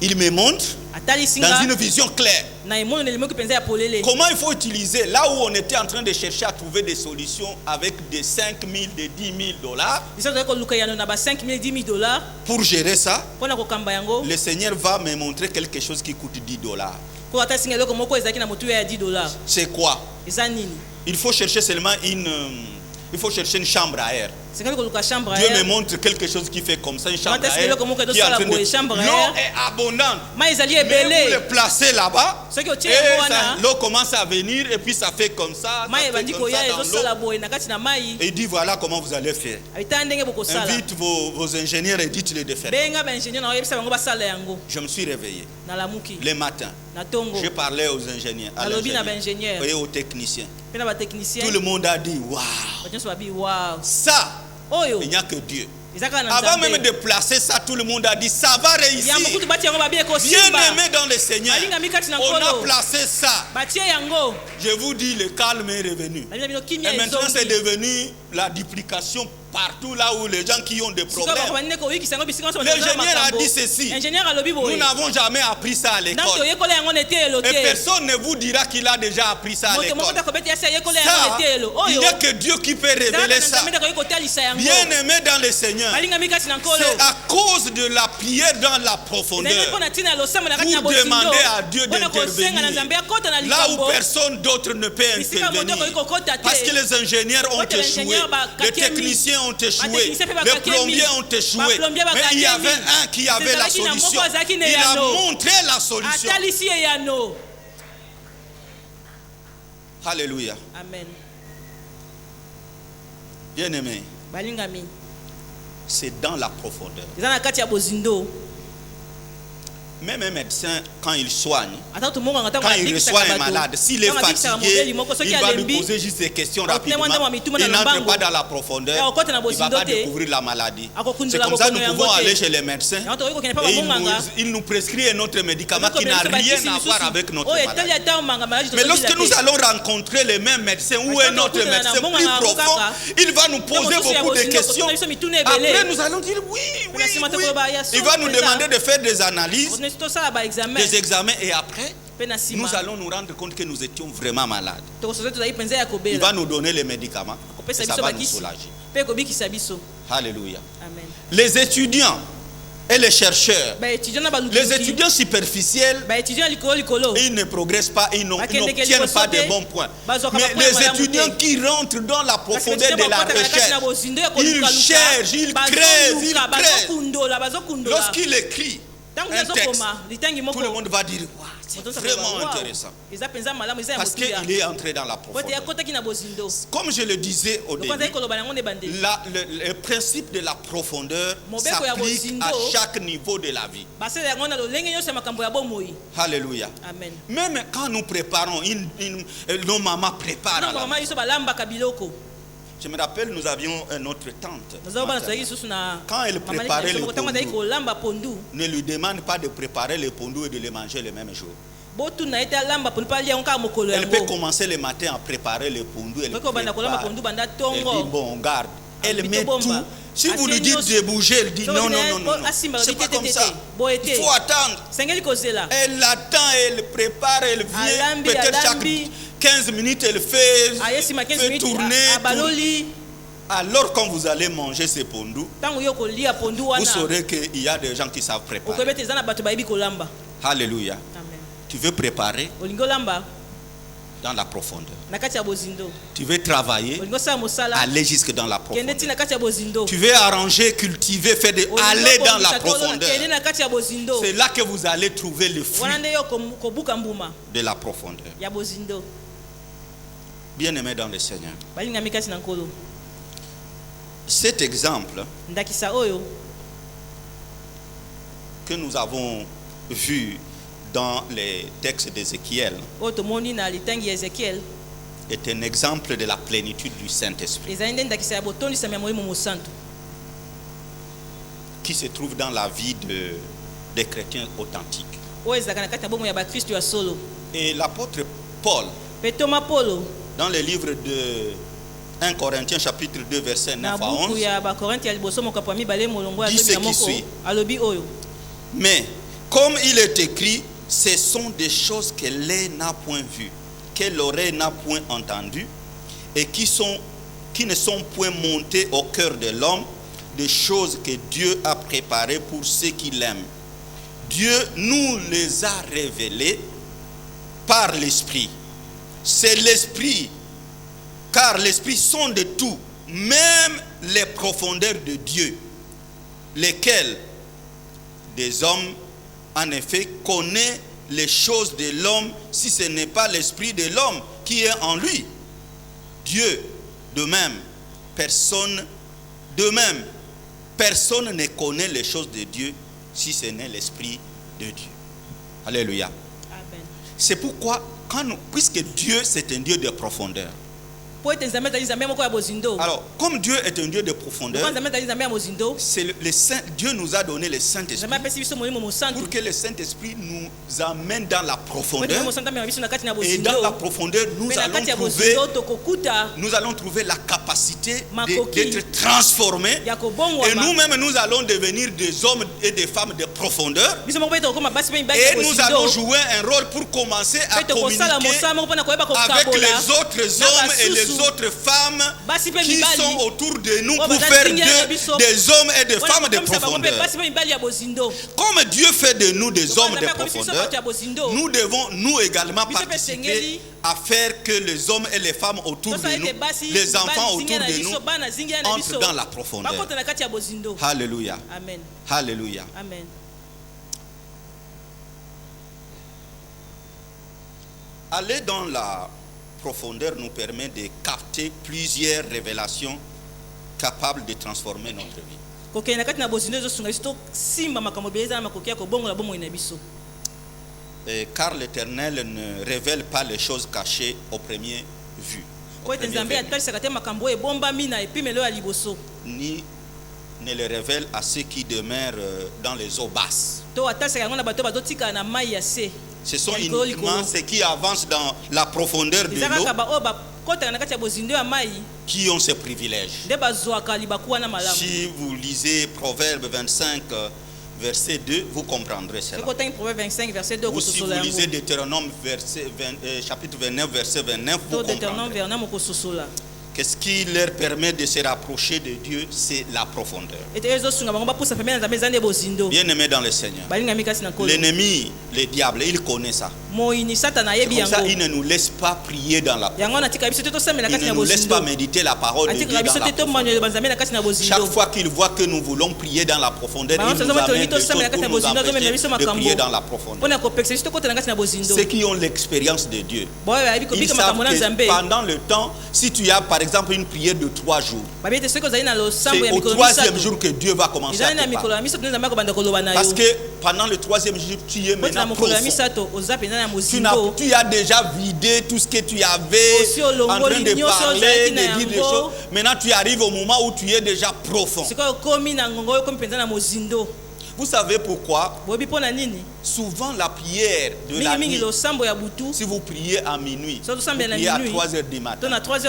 Il me montre atalisi dans nga une vision claire na emoneli moki mpenza ya polele comment il faut utiliser là où on était en train de chercher à trouver des solutions avec des 5 000, des 10 000 dollars biso tozali koluka yano na ba 5 000 10 000 dollars pour gérer ça. mpona kokamba yango. Le Seigneur va me montrer quelque chose qui coûte 10 dollars. Kolo atalisi nga eloko moko ezalaki na motuya ya 10 dollars. C'est quoi? Eza nini? Il faut chercher seulement une chambre à air. Sekali koluka chambre à Dieu me air. montre quelque chose qui fait comme ça, une chambre Mata à sikelo air komo kedo qui est en sala train boye, de... chambre à L'eau air. est abondante. Mai ezali Mais vous ebele. le placez là-bas Soki otie et yango wana. l'eau commence à venir et puis ça fait comme ça, ça Mai fait ebandi comme ça koya dans ezosala l'eau. boye na kati na mai. Et il dit voilà comment vous allez faire. Abita ndenge bokosala. Invite vos ingénieurs et dites-les de faire. Benga ba ingénieur na oyebisa bango basala yango. Je me suis réveillé Na lamuki. le matin. Na tongo. Je parlais aux ingénieurs, à Nalobi na l'ingénieur ba ingénieur. et aux techniciens. Pe na ba technicien. Tout le monde a dit waouh. Bajonso babi wow. Ça, Oyo. il n'y a que Dieu. Ezaka na Avant nzambe. même de placer ça, tout le monde a dit ça va réussir. Ya mokutu bati yango babi Bien ekosimba. aimé dans le Seigneur, Balinga mikati na on a kolo. placé ça. Batie yango. Je vous dis, le calme est revenu. Balinga bino kimia Et maintenant, c'est ezongi. devenu la duplication partout là où les gens qui ont des Sikoyo problèmes. bakobandi koyikisa yango bisika nyonso L'ingénieur bazala a makambo. dit ceci. Ingénieur alobi Nous boye. n'avons jamais appris ça à Ntango l'école. toyekola yango na eteyelo Et te. personne ne vous dira qu'il a déjà appris ça à Moto moko l'école. takobeti asi ayekola yango Ça, na eteyelo. il Oyo. n'y a que Dieu qui peut révéler ça. Nzambe takoki kotalisa yango. Bien aimé dans le Seigneur, Balinga mikati na nkolo. c'est à cause de la prière dans la profondeur, Ezali mpona ntina ya losambo na kati na pour bozindo. demander à Dieu Mpona kosenga na Nzambe akota na là où likambo. personne d'autre ne peut Bisika moto intervenir. akoki kokota te. Parce que les ingénieurs ont Kote ba échoué, ingénieur ba les kakemi. techniciens ont échoué, Techniciens pe ba les kakemi. plombiers ont échoué. Ba plombier ba Mais il y kakemi. avait un qui avait la Ezalaki na moko solution. azalaki na Il a eyano. montré la solution. Atalisi eyano. Alléluia. Amen. Bien aimé, Balingami. c'est dans la profondeur. Eza na kati ya bozindo. Même un médecin, quand il soigne, Ata to monga ntango quand il reçoit un malade, s'il est fatigué, il va lui poser juste des questions rapidement. Il n'entre pas dans la profondeur, il ne va pas découvrir la maladie. C'est comme ça que nous pouvons aller chez les médecins et il nous prescrit un autre médicament qui n'a rien à voir avec notre maladie. Mais lorsque nous allons rencontrer les mêmes médecins ou un autre médecin plus profond, il va nous poser beaucoup de questions. Après, nous allons dire oui. Il va nous demander de faire des analyses, des examens, et après, nous allons nous rendre compte que nous étions vraiment malades. Il va nous donner les médicaments et ça va nous soulager. Alléluia. Les étudiants et les chercheurs, les étudiants superficiels, ils ne progressent pas, ils n'obtiennent pas de bons points. Mais les étudiants qui rentrent dans la profondeur de la recherche, ils cherchent, ils creusent. Lorsqu'il écrit un texte, tout le monde va dire, wow, C'est Moto vraiment wow. intéressant. Eza penza malamu, eza ya Parce motuya. qu'il est entré dans la Po te ya profondeur. kotaki na bozindo. Comme je le disais au Lokola début, ezali koloba yango nde bandeli. le principe de la profondeur Mobeko ya s'applique bozindo. à chaque niveau de la vie. Basala yango na lolenge nyonso ya makambo ya bomoi. Alléluia. Amen. Même quand nous préparons, nos mamans préparent. Non, maman yiso balambaka biloko. Je me rappelle, nous avions notre tante. Nazao bana tozali susu na Quand elle préparait le pondu. Tozali pondu, kolamba pondu. ne lui demande pas de préparer le pondu et de le manger le même jour. Botu na ete alamba pondu pa lia onka mokolo Elle peut yango. commencer le matin à préparer le pondu. Elle Bako banda kolamba prépare. pondu banda Elle dit tongo. bon, on garde. Elle Bito met bomba. tout. Si vous Atie lui dites nyonso. de bouger, elle dit So, non, bine, non, non, non. asimba, C'est bite, pas comme tete, ça. boete. Il faut attendre. Sengeli kozela. Elle attend, elle prépare, elle vient. Alambi, Peut-être alambi. chaque 15 minutes, elle fait, Ayesima 15 fait minutes tourner. abaloli. Alors, quand vous allez manger ces pondus, Tango yo kolia pondu vous wana. saurez qu'il y a des gens qui savent préparer. Okobete zana bato bayibi kolamba. Alléluia. Amen. Tu veux préparer Olingo lamba dans la profondeur. na kati ya bozindo. Tu veux travailler, Olingo sala mosala. aller jusque dans la Kende profondeur. ti na kati ya bozindo. Tu veux arranger, cultiver, faire de aller dans la profondeur. Kende na kati ya bozindo. C'est là que vous allez trouver le fruit Wana nde yo kobuka mbuma de la profondeur. ya bozindo. Bien-aimé dans le Seigneur. Balingami kati na nkolo. Cet exemple Ndakisa oyo que nous avons vu dans les textes d'Ézéchiel oyo tomoni na litangi ya Ezekiel est un exemple de la plénitude du Saint-Esprit ezali nde ndakisa ya botondisami ya molimo mosantu qui se trouve dans la vie des chrétiens authentiques. oyo ezalaka na kati ya bomoi ya bakristo ya solo. Et l'apôtre Paul, Mpe Toma Polo dans le livre de 1 Corinthiens chapitre 2 verset 9 na à buku 11, ya bakorinte ya liboso mokapo ya mibale molongo ya Dis zomi ce na qui moko suit. alobi oyo mais comme il est écrit, ce sont des choses que l'œil n'a point vues, que l'oreille n'a point entendues, et qui ne sont point montées au cœur de l'homme, des choses que Dieu a préparées pour ceux qui l'aiment. Dieu nous les a révélées par l'Esprit. C'est l'Esprit, car l'Esprit sonde tout, même les profondeurs de Dieu, lesquelles des hommes, en effet, connaît les choses de l'homme si ce n'est pas l'Esprit de l'homme qui est en lui. Dieu, de même, personne ne connaît les choses de Dieu si ce n'est l'Esprit de Dieu. Alléluia. amen. C'est pourquoi, puisque Dieu c'est un Dieu de profondeur, Po ete nzambe ezali nzambe moko ya bozindo. alors comme Dieu est un Dieu de profondeur, Kwa nzambe ezali nzambe ya bozindo. c'est le Saint, Dieu nous a donné le Saint-Esprit Nzambe apesi biso molimo mosantu. pour que le Saint-Esprit nous amène dans la Po ete profondeur. molimo mosantu amema biso na kati na Et dans la bozindo. profondeur, nous Mpe na allons kati ya trouver, bozindo tokokuta la capacité Makoki. d'être transformés. ya Et kobongwama. nous-mêmes, nous allons devenir des hommes et des femmes de profondeur. Biso moko mpe tokokoma basi mpe mibali ya Et nous allons bozindo. jouer un rôle pour commencer à Mpe tokosala communiquer mosala moko mpona koyeba avec kokabola. les autres na hommes et les basusu. autres femmes Basi mpe qui mibali. sont autour de nous Oh, pour baza faire zingi ya biso. des hommes et des Wana femmes de kokomisa bango mpe profondeur. basi mpe mibali ya bozindo. Comme Dieu fait de nous des Lokola hommes de Nzambe akomisi biso profondeur, bato ya bozindo. nous devons nous également Biso pe participer sengeli. à faire que les hommes et les femmes autour de Tosala ete nous, basi, les mibali enfants zingi autour na de biso, nous, bana zingi na entrent biso. dans la profondeur. Bakota na kati ya bozindo. Alléluia. Amen. Alléluia. Amen. Aller dans la profondeur nous permet de capter plusieurs révélations capables de transformer notre vie. Kokende na kati na bozindo ezosunga biso tosimba makambo ebele eza na makoki ya kobongola bomoi na biso. Car l'Éternel ne révèle pas les choses cachées au premier vue, Po ete nzambe atalisaka te makambo oyo ebombami na epimelo ya liboso. ni ne le révèle à ceux qui demeurent dans les eaux basses. To atalisaka yango na bato bazotikala na mai ya se. Ce sont Ya likolo, uniquement likolo. ceux qui avancent dans la profondeur de Eza kaka l'eau baoyo bakotaka na kati ya bozindo ya mai qui ont ce privilège. nde bazwaka libaku wana malamu. Si vous lisez Proverbe 25, verset 2, vous comprendrez cela. Ekotangi Proverbe 25 verset 2 Ou si vous kososola lisez yango. Deutéronome chapitre 29, verset 29, vous To Deutéronome comprendrez verset 9 kososola. Qu'est-ce qui leur permet de se rapprocher de Dieu? C'est la profondeur. Bien-aimé dans le Seigneur, l'ennemi, le diable, il connaît ça. C'est comme ça, il ne nous laisse pas prier dans la profondeur. Il ne nous laisse pas méditer la parole de Dieu dans la profondeur. Chaque fois qu'il voit que nous voulons prier dans la profondeur, il nous amène des choses pour nous empêcher de prier dans la profondeur. Ceux qui ont l'expérience de Dieu, ils savent que pendant le temps, si tu as par exemple une prière de 3 jours, c'est au 3e jour que Dieu va commencer à te parler. Parce que pendant le 3e jour, tu es maintenant profond. Tu as déjà vidé tout ce que tu avais en train de parler, de dire des choses. Maintenant, tu arrives au moment où tu es déjà profond. Vous savez pourquoi? Souvent la prière de la nuit, si vous priez à minuit, vous priez à 3h du matin,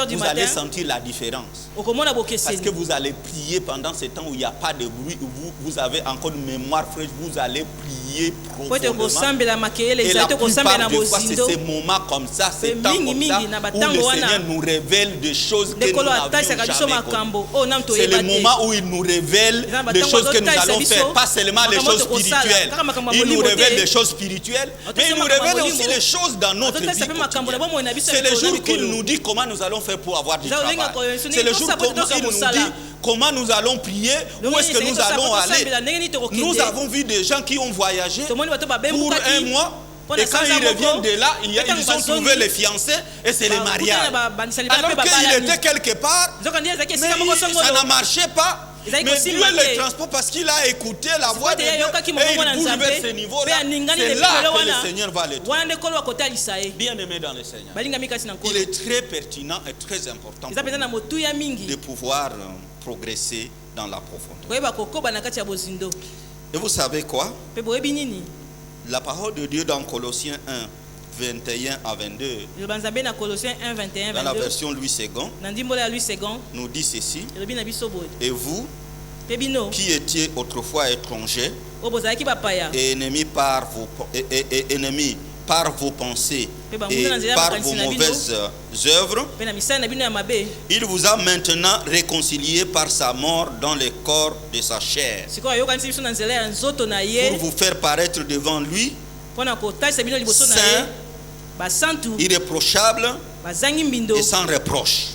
vous allez sentir la différence. Parce que vous allez prier pendant ce temps où il n'y a pas de bruit, où vous avez encore une mémoire fraîche, vous allez prier profondément. Et la plupart des fois, c'est ces moments comme ça, ces temps comme ça, où le Seigneur nous révèle des choses que nous n'avions jamais connues. C'est le moment où il nous révèle des choses que nous allons faire, pas seulement les choses spirituelles. Il nous révèle des choses spirituelles, mais il nous révèle aussi les choses dans notre vie quotidienne. C'est le jour qu'il nous dit comment nous allons faire pour avoir du travail. C'est le jour où il nous dit comment nous allons prier, où est-ce que nous allons aller. Nous avons vu des gens qui ont voyagé pour 1 mois. Et quand ils reviennent de là, ils ont trouvé les fiancés et c'est les mariages. Alors qu'il était quelque part, mais ça n'a marché pas. Mais Dieu le transporte parce qu'il a écouté la voix de Dieu et il bouge vers ce niveau-là. C'est là que le Seigneur va le trouver. Bien-aimé dans le Seigneur, il est très pertinent et très important de pouvoir progresser dans la profondeur. Et vous savez quoi? La parole de Dieu dans Colossiens 1, 21 à 22, dans la version Louis II, nous dit ceci: et vous qui étiez autrefois étrangers et ennemis par vos pensées et par vos mauvaises œuvres, il vous a maintenant réconciliés par sa mort dans le corps de sa chair, pour vous faire paraître devant lui saint, irréprochable et sans reproche.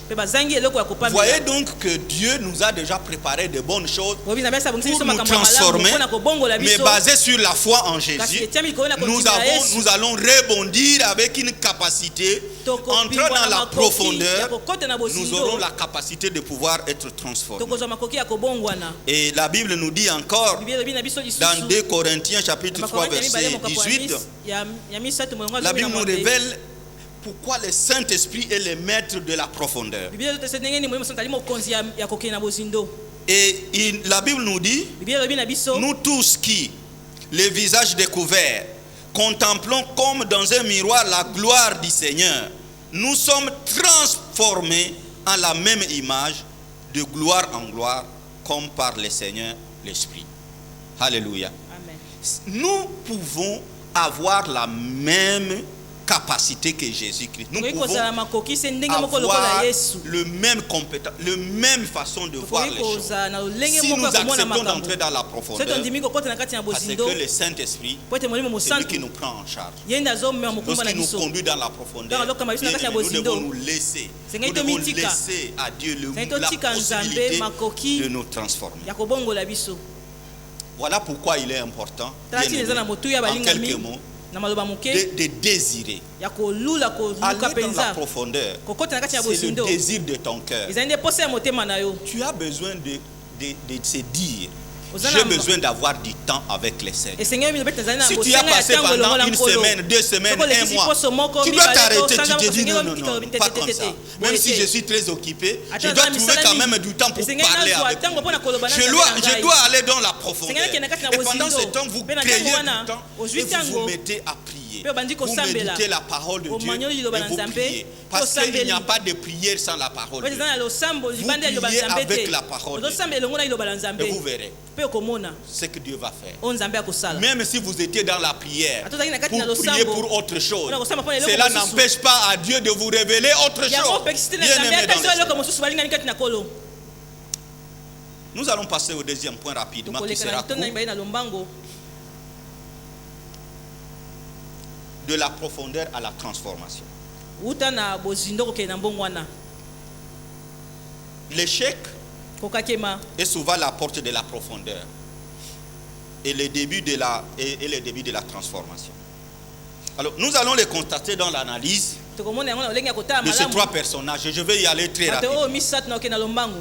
Voyez donc que Dieu nous a déjà préparé de bonnes choses pour nous transformer, mais basé sur la foi en Jésus. Nous allons rebondir avec une capacité. Entrant dans la profondeur, nous aurons la capacité de pouvoir être transformés. Et la Bible nous dit encore dans 2 Corinthiens chapitre 3 verset 18, la Bible nous révèle pourquoi le Saint-Esprit est le maître de la profondeur. Et la Bible nous dit, nous tous qui, les visages découverts, contemplons comme dans un miroir la gloire du Seigneur, nous sommes transformés en la même image, de gloire en gloire, comme par le Seigneur l'Esprit. Alléluia. Amen. Nous pouvons avoir la même capacité que Jésus-Christ. Nous pouvons avoir le même compétence, le même façon de voir les choses. Si nous acceptons d'entrer dans la profondeur, parce que le Saint-Esprit, c'est lui qui nous prend en charge. Lorsqu'il nous conduit dans la profondeur, nous devons nous laisser. Nous devons laisser à Dieu la possibilité de nous transformer. Voilà pourquoi il est important, en quelques mots, de désirer. Aller dans la profondeur, c'est le désir de ton cœur. Tu as besoin de se dire: j'ai besoin d'avoir du temps avec les Seigneurs. Si tu as passé pendant 1 semaine, 2 semaines, 1 mois, tu dois t'arrêter. Tu te dis non, pas comme ça. Même si je suis très occupé, je dois trouver quand même du temps pour parler avec vous. Je dois aller dans la profondeur. Et pendant ce temps, vous créez du temps et vous vous mettez à prier. prier. Pe obandi Vous kosambela. méditez la parole de Dieu Omanyoli et liloba na vous Nzambe, priez. Parce tosambeli. qu'il n'y a pas de prière sans la parole de Oyo Dieu. eza na losambo libanda ya liloba priez na Nzambe avec te. la parole de Ozosambela elongo na liloba na Nzambe. Et vous verrez Pe okomona ce que Dieu va faire. oyo Nzambe akosala. Même si vous étiez dans la prière Atozaki na kati pour na losambo. prier pour autre chose, Mpona kosamba mpona eloko cela mosusu. n'empêche pas à Dieu de vous révéler autre Yango chose. opekisi te na Bien Nzambe aimé dans atasi le eloko Seigneur. mosusu balingani kati na kolo. Nous allons passer au deuxième point rapidement qui Tokoleka na sera litondo na court. mibale na lombango. De la profondeur à la transformation. Uta na bozindo kokende na mbongo wana. L'échec Kokakema. est souvent la porte de la profondeur et le début de la transformation. Alors, nous allons les constater dans l'analyse Tokomona yango na olengi ya kotala de ces malamu. trois personnages. Je vais y aller très Bato rapidement. oyo misato na okende na lombango.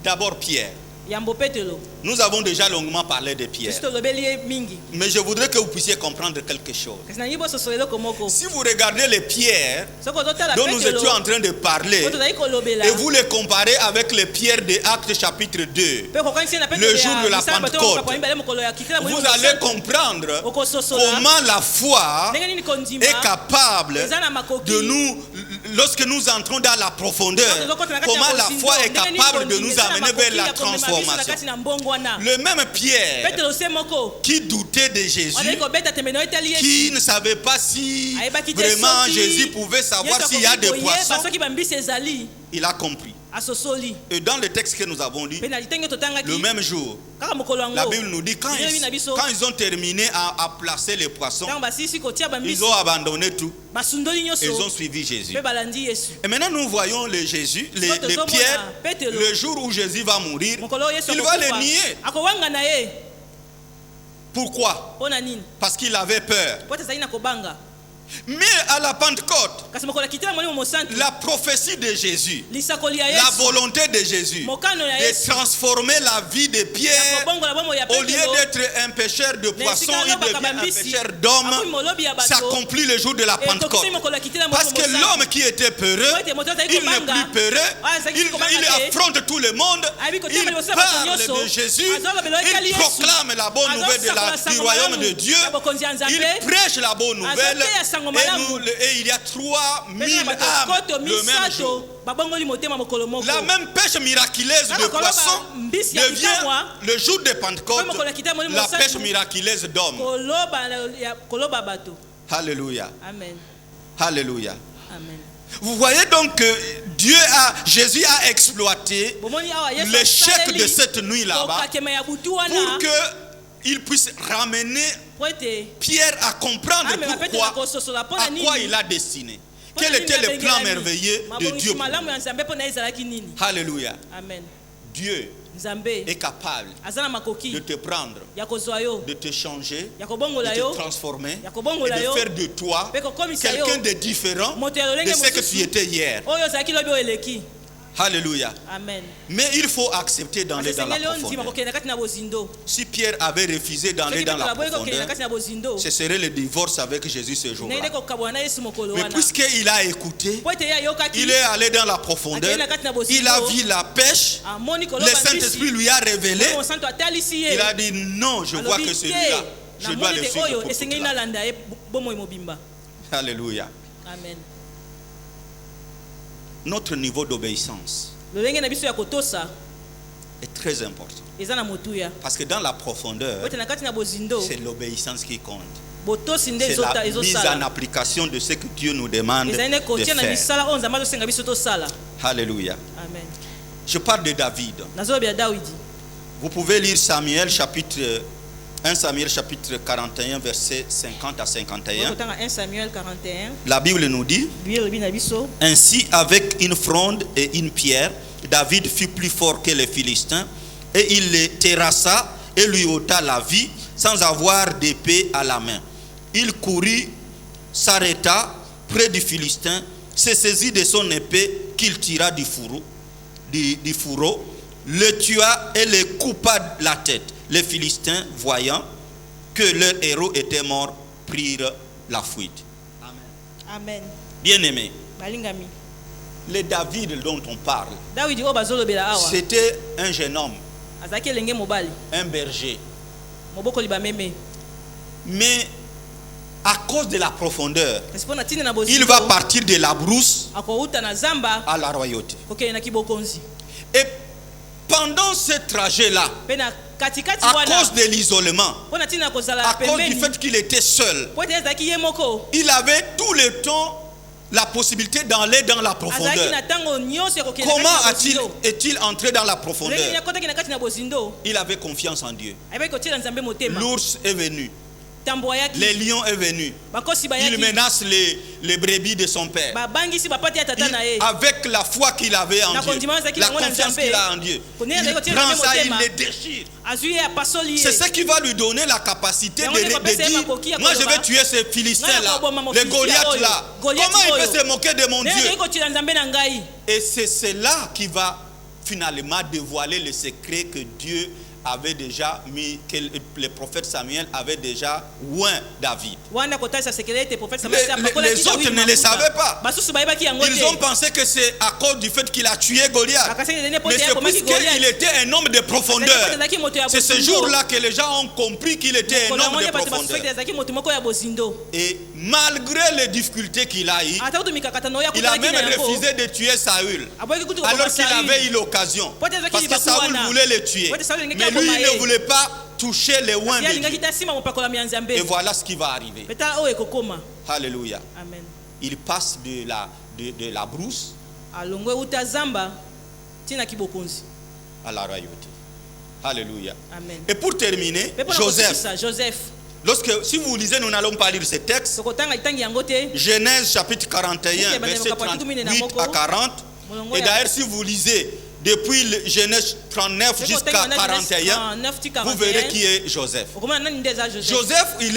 D'abord Pierre. Yambo Petelo. Nous avons déjà longuement parlé de Pierre. Biso tolobeli ye mingi. Mais je voudrais que vous puissiez comprendre quelque chose. Kasi na yibo soso eloko moko. Si vous regardez les pierres Soko ozotala dont nous Petelo. étions en train de parler Oyo tozali kolobela. et vous les comparez avec les pierres de Actes chapitre 2, Pe kokanisi na Petelo le jour de la misala bato Pentecôte, bakapwa mibale mokolo ya kitela vous molimo allez mosantu. comprendre Okososola. comment la foi Ndenge nini kondima. est capable Eza na makoki. de nous, lorsque nous entrons dans la profondeur, comment la foi est capable de nous amener vers la transformation. Le même Pierre Petelo se moko. qui doutait de Jésus, Ozali kobeta tembe na etali Yesu. qui ne savait pas si Ayebaki te vraiment soki Jésus pouvait savoir Yesu s'il y a des akoki koyeba poissons, soki bambisi ezali. il a compris. Asosoli. Et dans le texte que nous avons lu, Pe na litenge totangaki. le même jour, Kaka mokolo yango. la Bible nous dit quand ils ont terminé à placer les poissons, Ntango basisi kotia bambisi. ils ont abandonné tout Basundoli et ils ont nyonso. suivi Jésus. Pe balandi Yesu. Et maintenant nous voyons les Jésus, les Tozomona pierres, Petelo. le jour où Jésus va mourir, Mokolo Yesu il va les akokufa. nier. Akowanga na ye. Pourquoi? Pona nini? Parce qu'il avait peur. Po tezali na kobanga. Mais à la Pentecôte, Kasi mokolo kitela molimo mosantu. la prophétie de Jésus, Lisakoli ya la Yesu. volonté de Jésus Mokano ya de Yesu. transformer la vie de Pierre, Kobongola bomo ya au lieu Petelo. d'être un pêcheur de poissons, il devient un pêcheur d'hommes, s'accomplit le jour de la Pentecôte. Parce que l'homme qui était peureux, il n'est plus peureux, il affronte tout le monde, il parle de Jésus, il proclame la bonne nouvelle du royaume de Dieu, il prêche la bonne nouvelle, et il y a 3000 âmes le même jour. La même pêche miraculeuse de poissons devient le jour de Pentecôte la pêche miraculeuse d'hommes. Alléluia. Amen. Alléluia. Amen. Vous voyez donc que Jésus a exploité l'échec de cette nuit là-bas pour qu'il puisse ramener Pierre à comprendre pourquoi, à quoi il a destiné. Quel était le plan merveilleux de Dieu pour lui. Alléluia. Amen. Dieu est capable de te prendre, de te changer, de te transformer et de faire de toi quelqu'un de différent de ce que tu étais hier. Alléluia. Amen. Mais il faut accepter d'aller dans la profondeur. Si Pierre avait refusé d'aller dans la profondeur, ce serait le divorce avec Jésus ce jour-là. Mais puisqu'il a écouté, il est allé dans la profondeur, il a vu la pêche, le Saint-Esprit lui a révélé, il a dit non, je vois que celui-là, je dois le suivre pour toute la vie. Alléluia. Amen. Notre niveau d'obéissance est très important. Parce que dans la profondeur, c'est l'obéissance qui compte. C'est la mise en application de ce que Dieu nous demande de faire. Alléluia. Amen. Je parle de David. Vous pouvez lire Samuel chapitre 1 Samuel chapitre 41 versets 50 à 51. 1 Samuel 41. La Bible nous dit: ainsi, avec une fronde et une pierre, David fut plus fort que les Philistins, et il les terrassa et lui ôta la vie sans avoir d'épée à la main. Il courut, s'arrêta près du Philistin, se saisit de son épée qu'il tira du fourreau, le tua et le coupa la tête. Les Philistins, voyant que leur héros était mort, prirent la fuite. Amen. Bien-aimé, le David dont on parle, c'était un jeune homme, un berger. Mais à cause de la profondeur, Kasi mpo na ntina na bozindo, il va partir de la brousse akouta na zamba à la royauté. kokende na kibokonzi. Et pendant ce trajet-là, Pe na katikati à wana cause de l'isolement, mpo na ntina kozala à cause du pembeni fait qu'il était seul, po ete ezalaki ye moko il avait tout le temps la possibilité d'aller dans la azalaki profondeur. na ntango nyonso ya kokende Comment kati na bozindo. est-il entré dans la Ndenge profondeur? nini akotaki na kati na bozindo Il avait confiance en Dieu. ayebaki kotiela nzambe motema. L'ours est venu, Tambo ayaki les lions est venu. bakosi Il bayaki menace les brebis de son père. babangisi bapati ya tata na ye Avec la foi qu'il avait en Na Dieu, kondima ezalaki la nango na confiance Nzambe. qu'il a en Dieu, Kone il azalaki kotiela prend nzambe ça, il motema. les déchire. azwi ye apasoli ye C'est ce qui va lui donner la capacité Yango de nde kopesa ye dire, makoki ya moi je koloba. vais tuer ces Philistins là, Ngai nakoboma mo les Philistia Goliaths oyo. là. Goliath Comment il oyo. peut se moquer de mon ndenge Dieu? azalaki kotiela nzambe na ngai. Et c'est cela qui va finalement dévoiler le secret que Dieu avait déjà mis, que le prophète Samuel avait déjà oint David. Wana kotalisa sekele ete prophète Les autres ne le savaient pas. basusu bayebaki yango Ils ont pensé que c'est à cause du fait qu'il a tué Goliath. bakasaki ete Mais c'est puisqu'il était un homme de profondeur. azalaki moto ya C'est ce bozindo. jour-là que les gens ont compris qu'il était un Mokolo homme yango de nde bato profondeur. basuspecte azalaki moto moko ya bozindo. Et malgré les difficultés qu'il a eues, ata kutu mikakatano oyo il a akutalaki même na yango refusé de tuer Saül. aboyaki kutu Alors kokoma qu'il Saül. avait eu l'occasion. Po ete azalaki Parce que libaku Saül wana. voulait le tuer. Po ete Saül alingaki Mais lui, akoma il ye. ne voulait pas toucher les oins Ye de alingaki Dieu. ta nsima mopakolami ya nzambe. Et voilà ce qui va arriver. Pe tala oyo ekokoma. Alléluia. Amen. Il passe de la brousse alongwe uta zamba ntina kibokonzi. à la royauté. Alléluia. Amen. Et pour terminer, Pe mpona Joseph. kosukisa Joseph. Si vous lisez, nous n'allons pas lire ce texte. sokotanga litangi yango te. Genèse chapitre 41, verset 38 à 40. Et d'ailleurs, si vous lisez depuis le Genèse 39 jusqu'à 41, vous verrez qui est Joseph. okomona nani nde eza Joseph. Joseph, il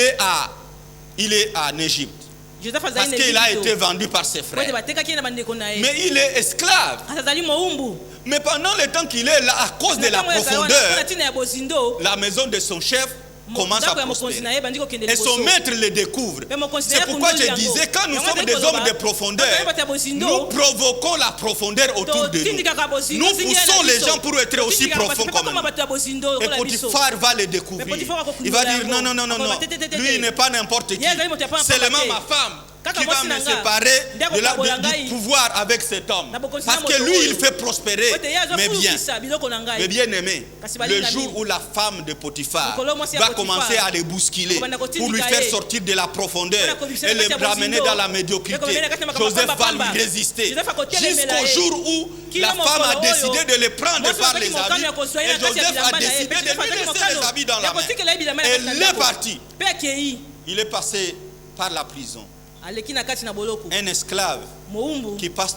est en Égypte. Joseph Parce azali na qu'il a Egypte. été vendu par ses Po ete frères. batekaki ye na bandeko na ye. Mais il est esclave. azali moumbu. Mais pendant le temps qu'il est là, à cause de la Ntango ezali wana, profondeur, mpona ntina ya bozindo. la maison de son chef commence à ndako ya mokonzi prospérer. na ye bandi kokende Et son liboso. maître le découvre. Mais mon conseiller C'est pourquoi je Kunduli disais, yango. quand nous Yango sommes des tekoloba, hommes de profondeur, bakaya bato ya bozindo, nous provoquons la profondeur autour de nous. totindikaka bozindo, Nous zingira poussons na les biso. gens pour être aussi Totindikaka profonds bato, comme pe nous. bato ya bozindo Et lokola biso. Potiphar va le Mais découvrir. Potiphar va Il va dire kokundula non, non, non, non, yango. non. Akoloba, te. Lui, il n'est pas n'importe qui. Ye azali moto ya pamba Seulement te. ma femme Kaka qui va mwasi me na nga. séparer Ndeko kabola ngai. du pouvoir avec cet homme. Na bokonzi Parce na que moto lui, oyo. il fait prospérer, Po ete ye mais bien. azofulukisa biloko na ngai. Mais bien aimé, Kasi le balingami. jour où la femme de Potiphar Mokolo mwasi ya va Potiphar. commencer à le bousculer Okobanda pour lui kotindika faire ye. sortir de la profondeur Mpona kobisela et kati ya le ramener bozindo. dans la médiocrité, Ekomemela kati ya makambo Joseph pamba va pamba. lui résister Joseph akotelemela jusqu'au ye. jour où Kila la femme a mokolo décidé oyo, de le prendre mwasi par azalaki les mokano habits ya kozwa ye et na kati ya Joseph a bilamba na ye. décidé Pe de Joseph lui azalaki laisser mokano les habits dans ya la main. kotikela ye bilamba na Et kati na il est ndako. parti. Pe akei Il est passé par la prison. aleki na kati na boloko. Un esclave Moumbu qui passe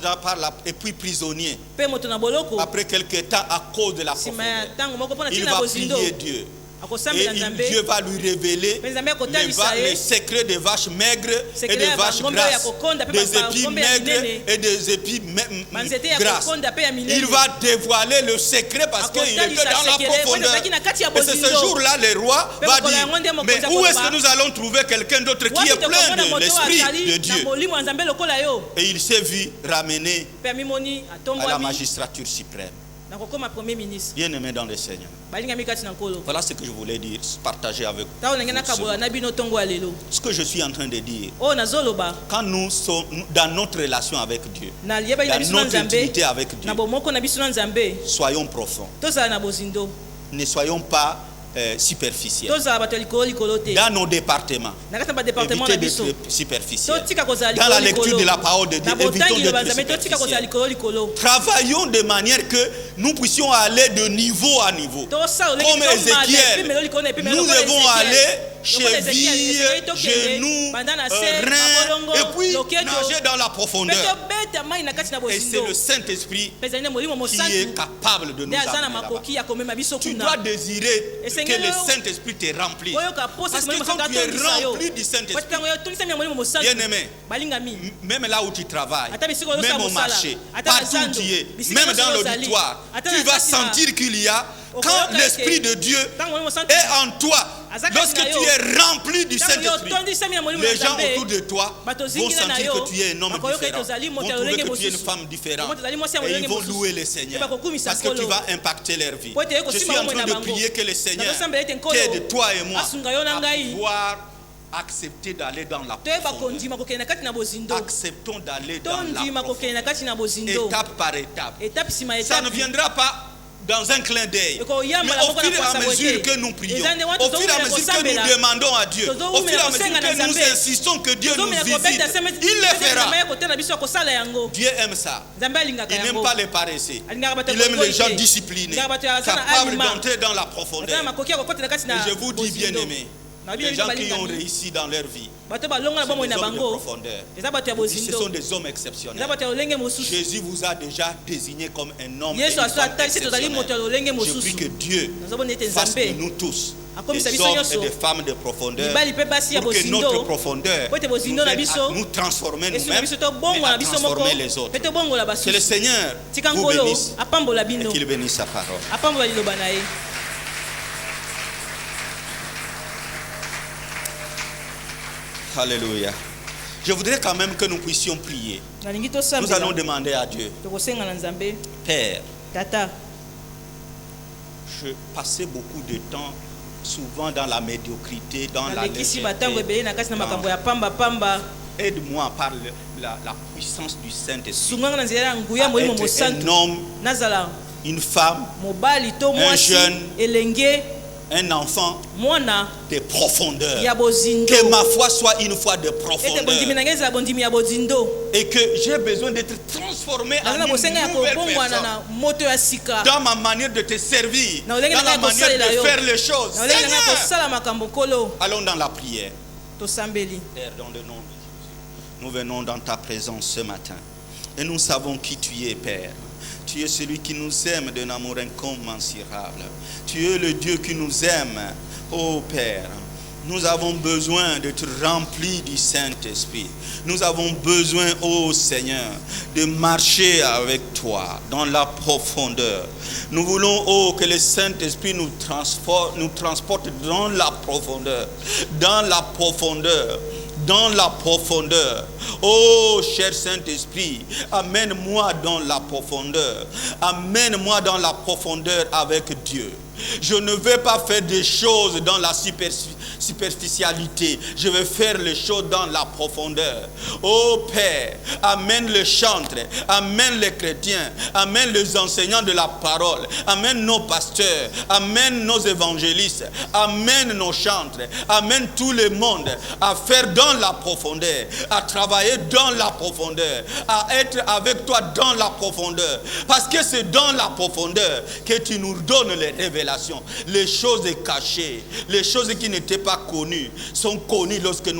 et puis prisonnier. pe moto na boloko. Après quelque temps, à cause de la Nsima ya profondeur, ntango moko mpona il ntina va bozindo. prier Dieu. Et akosambela nzambe. Dieu va lui révéler Mais Nzambe akotalisa ye. les secrets des vaches maigres et Secret des ya vaches bangombe ya grasses, kokonda, pe des ba- épis bangombe ya maigres minene. et des épis banzete ya grasses. kokonda pe ya minene. Il va dévoiler le secret parce qu'il était Akotalisa dans la secret, profondeur. ezalaki na kati ya Et c'est ce bozindo. jour-là, le roi Pe va mokolo yango nde dire, mokonzi mais où est-ce akoloba. que nous allons trouver quelqu'un d'autre qui Wapi est plein tokomona de moto l'Esprit de azali na Dieu? molimo ya nzambe lokola yo. Et il s'est vu ramené Pe amimoni à la atombwami magistrature suprême. na kokoma premier ministre. Bien aimé dans le Seigneur. balingami kati na nkolo. Voilà ce que je voulais dire, partager avec ntango ndenge vous. nakabola na bino ntongo ya lelo. Ce que je suis en train de dire, oyo nazoloba quand nous sommes dans notre relation avec Dieu, na liyebaki na dans biso na notre nzambe intimité avec Dieu, na bomoko na biso na nzambe soyons profonds. tozala na bozindo Ne soyons pas superficiels. tozala bato ya likolo likolo te Dans nos départements, na kati na badepartement na évitez biso d'être superficiels. totika kozala Dans la likolo lecture de la likolo parole de Dieu, na évitons botangi loba d'être nzambe totika kozala superficiels. likolo likolo Travaillons de manière que nous puissions aller de niveau à niveau. tosala oleki Comme tomada Ézéchiel, epemelo likolo na epemelo nous lokola devons Ézéchiel. aller Lokola Ézéchiel, cheville, Ézéchiel tokende, genoux, banda na se, reins, mabolongo, et puis loketo. nager dans la Pe profondeur. tobeta mai na kati na Et c'est bozindo le Saint-Esprit pe ezali nde molimo qui est mosantu capable de nous nde aza na amener là-bas. makoki ya komema biso Tu kuna dois désirer Et que Seigneur, le Saint-Esprit te remplisse. oyoka posa Parce que molimo quand mosantu tu es atondisa yo rempli du po Saint-Esprit, ntango yo tondisami ya molimo mosantu bien-aimé, balingami même là où tu travailles, Ata bisika oyo même osala au mosala, marché, ata na partout où zando, tu es, bisika même nyonso dans ozali, l'auditoire, ata tu na vas kati na- sentir qu'il y a, quand Okoyoka l'Esprit eke, de Dieu ntango molimo mosantu est en toi, Azaka lorsque na tu yo. es rempli du ntango yo Saint-Esprit, tondisami ya molimo les na gens nzambe autour de toi bato vont zingira na sentir yo, que tu es un homme bakoyoka ete différent, ozali vont moto ya trouver lolenge que tu es une mosusu. femme différente Moto azali mwasi ya et ils lolenge vont mosusu. louer le Seigneur Eba kokumisa parce que tu nkolo. vas impacter leur vie. Po ete ye Je suis kosimba en bomoi train na de bango. prier que le Seigneur Nakosambela ete nkolo t'aide, toi et moi, asunga yo na à ngai. pouvoir Acceptez d'aller dans la toyeba profondeur. kondima kokende na kati na bozindo Acceptons d'aller dans la tondima kokende na profondeur. kati na bozindo Étape par étape. étape sima Ça étape ne viendra pas dans un clin d'œil. Et qu'on y a Mais mal à au fur et à savoir mesure que que nous prions, les années où au fur et à nous mesure que sommes là, nous demandons à Dieu, nous au fur et à sommes mesure là, que nous nous insistons que Dieu nous Nous sommes visite, là, il le fera. fera. Dieu aime ça. Il Il n'aime pas les paresseux. Il aime les gens disciplinés, capables d'entrer dans la profondeur. Et je vous dis, bien-aimés, les gens qui ont réussi dans leur vie, ce sont des hommes de profondeur. Ce sont des hommes exceptionnels. Jésus vous a déjà désigné comme un homme exceptionnel. Je prie que Dieu fasse de nous tous des hommes et des femmes de profondeur, pour que notre profondeur nous aide à nous transformer nous-mêmes et à transformer les autres. Que le Seigneur vous bénisse et qu'il bénisse sa parole. Alléluia. Je voudrais quand même que nous puissions prier. Nous allons demander à Dieu. Père, je passais beaucoup de temps souvent dans la médiocrité, dans la légèreté. Aide-moi par la puissance du Saint-Esprit à être un homme, une femme, un jeune, un enfant de profondeur. Que ma foi soit une foi de profondeur. Et que j'ai besoin d'être transformé en une nouvelle personne. Dans ma manière de te servir, dans la manière de faire les choses. Seigneur, allons dans la prière. Père, dans le nom de Jésus, nous venons dans ta présence ce matin. Et nous savons qui tu es, Père. Tu es celui qui nous aime d'un amour incommensurable. Tu es le Dieu qui nous aime, ô Père. Nous avons besoin d'être remplis du Saint-Esprit. Nous avons besoin, ô Seigneur, de marcher avec toi dans la profondeur. Nous voulons, oh, que le Saint-Esprit nous transporte dans la profondeur. Dans la profondeur. Dans la profondeur. Oh, cher Saint-Esprit, amène-moi dans la profondeur. Amène-moi dans la profondeur avec Dieu. Je ne vais pas faire des choses dans la superficialité. Je vais faire les choses dans la profondeur. Oh Père, amène les chantres, amène les chrétiens, amène les enseignants de la parole, amène nos pasteurs, amène nos évangélistes, amène nos chantres, amène tout le monde à faire dans la profondeur, à travailler dans la profondeur, à être avec toi dans la profondeur. Parce que c'est dans la profondeur que tu nous donnes les révélations. Les choses cachées, les choses qui n'étaient pas connues, sont connues lorsque nous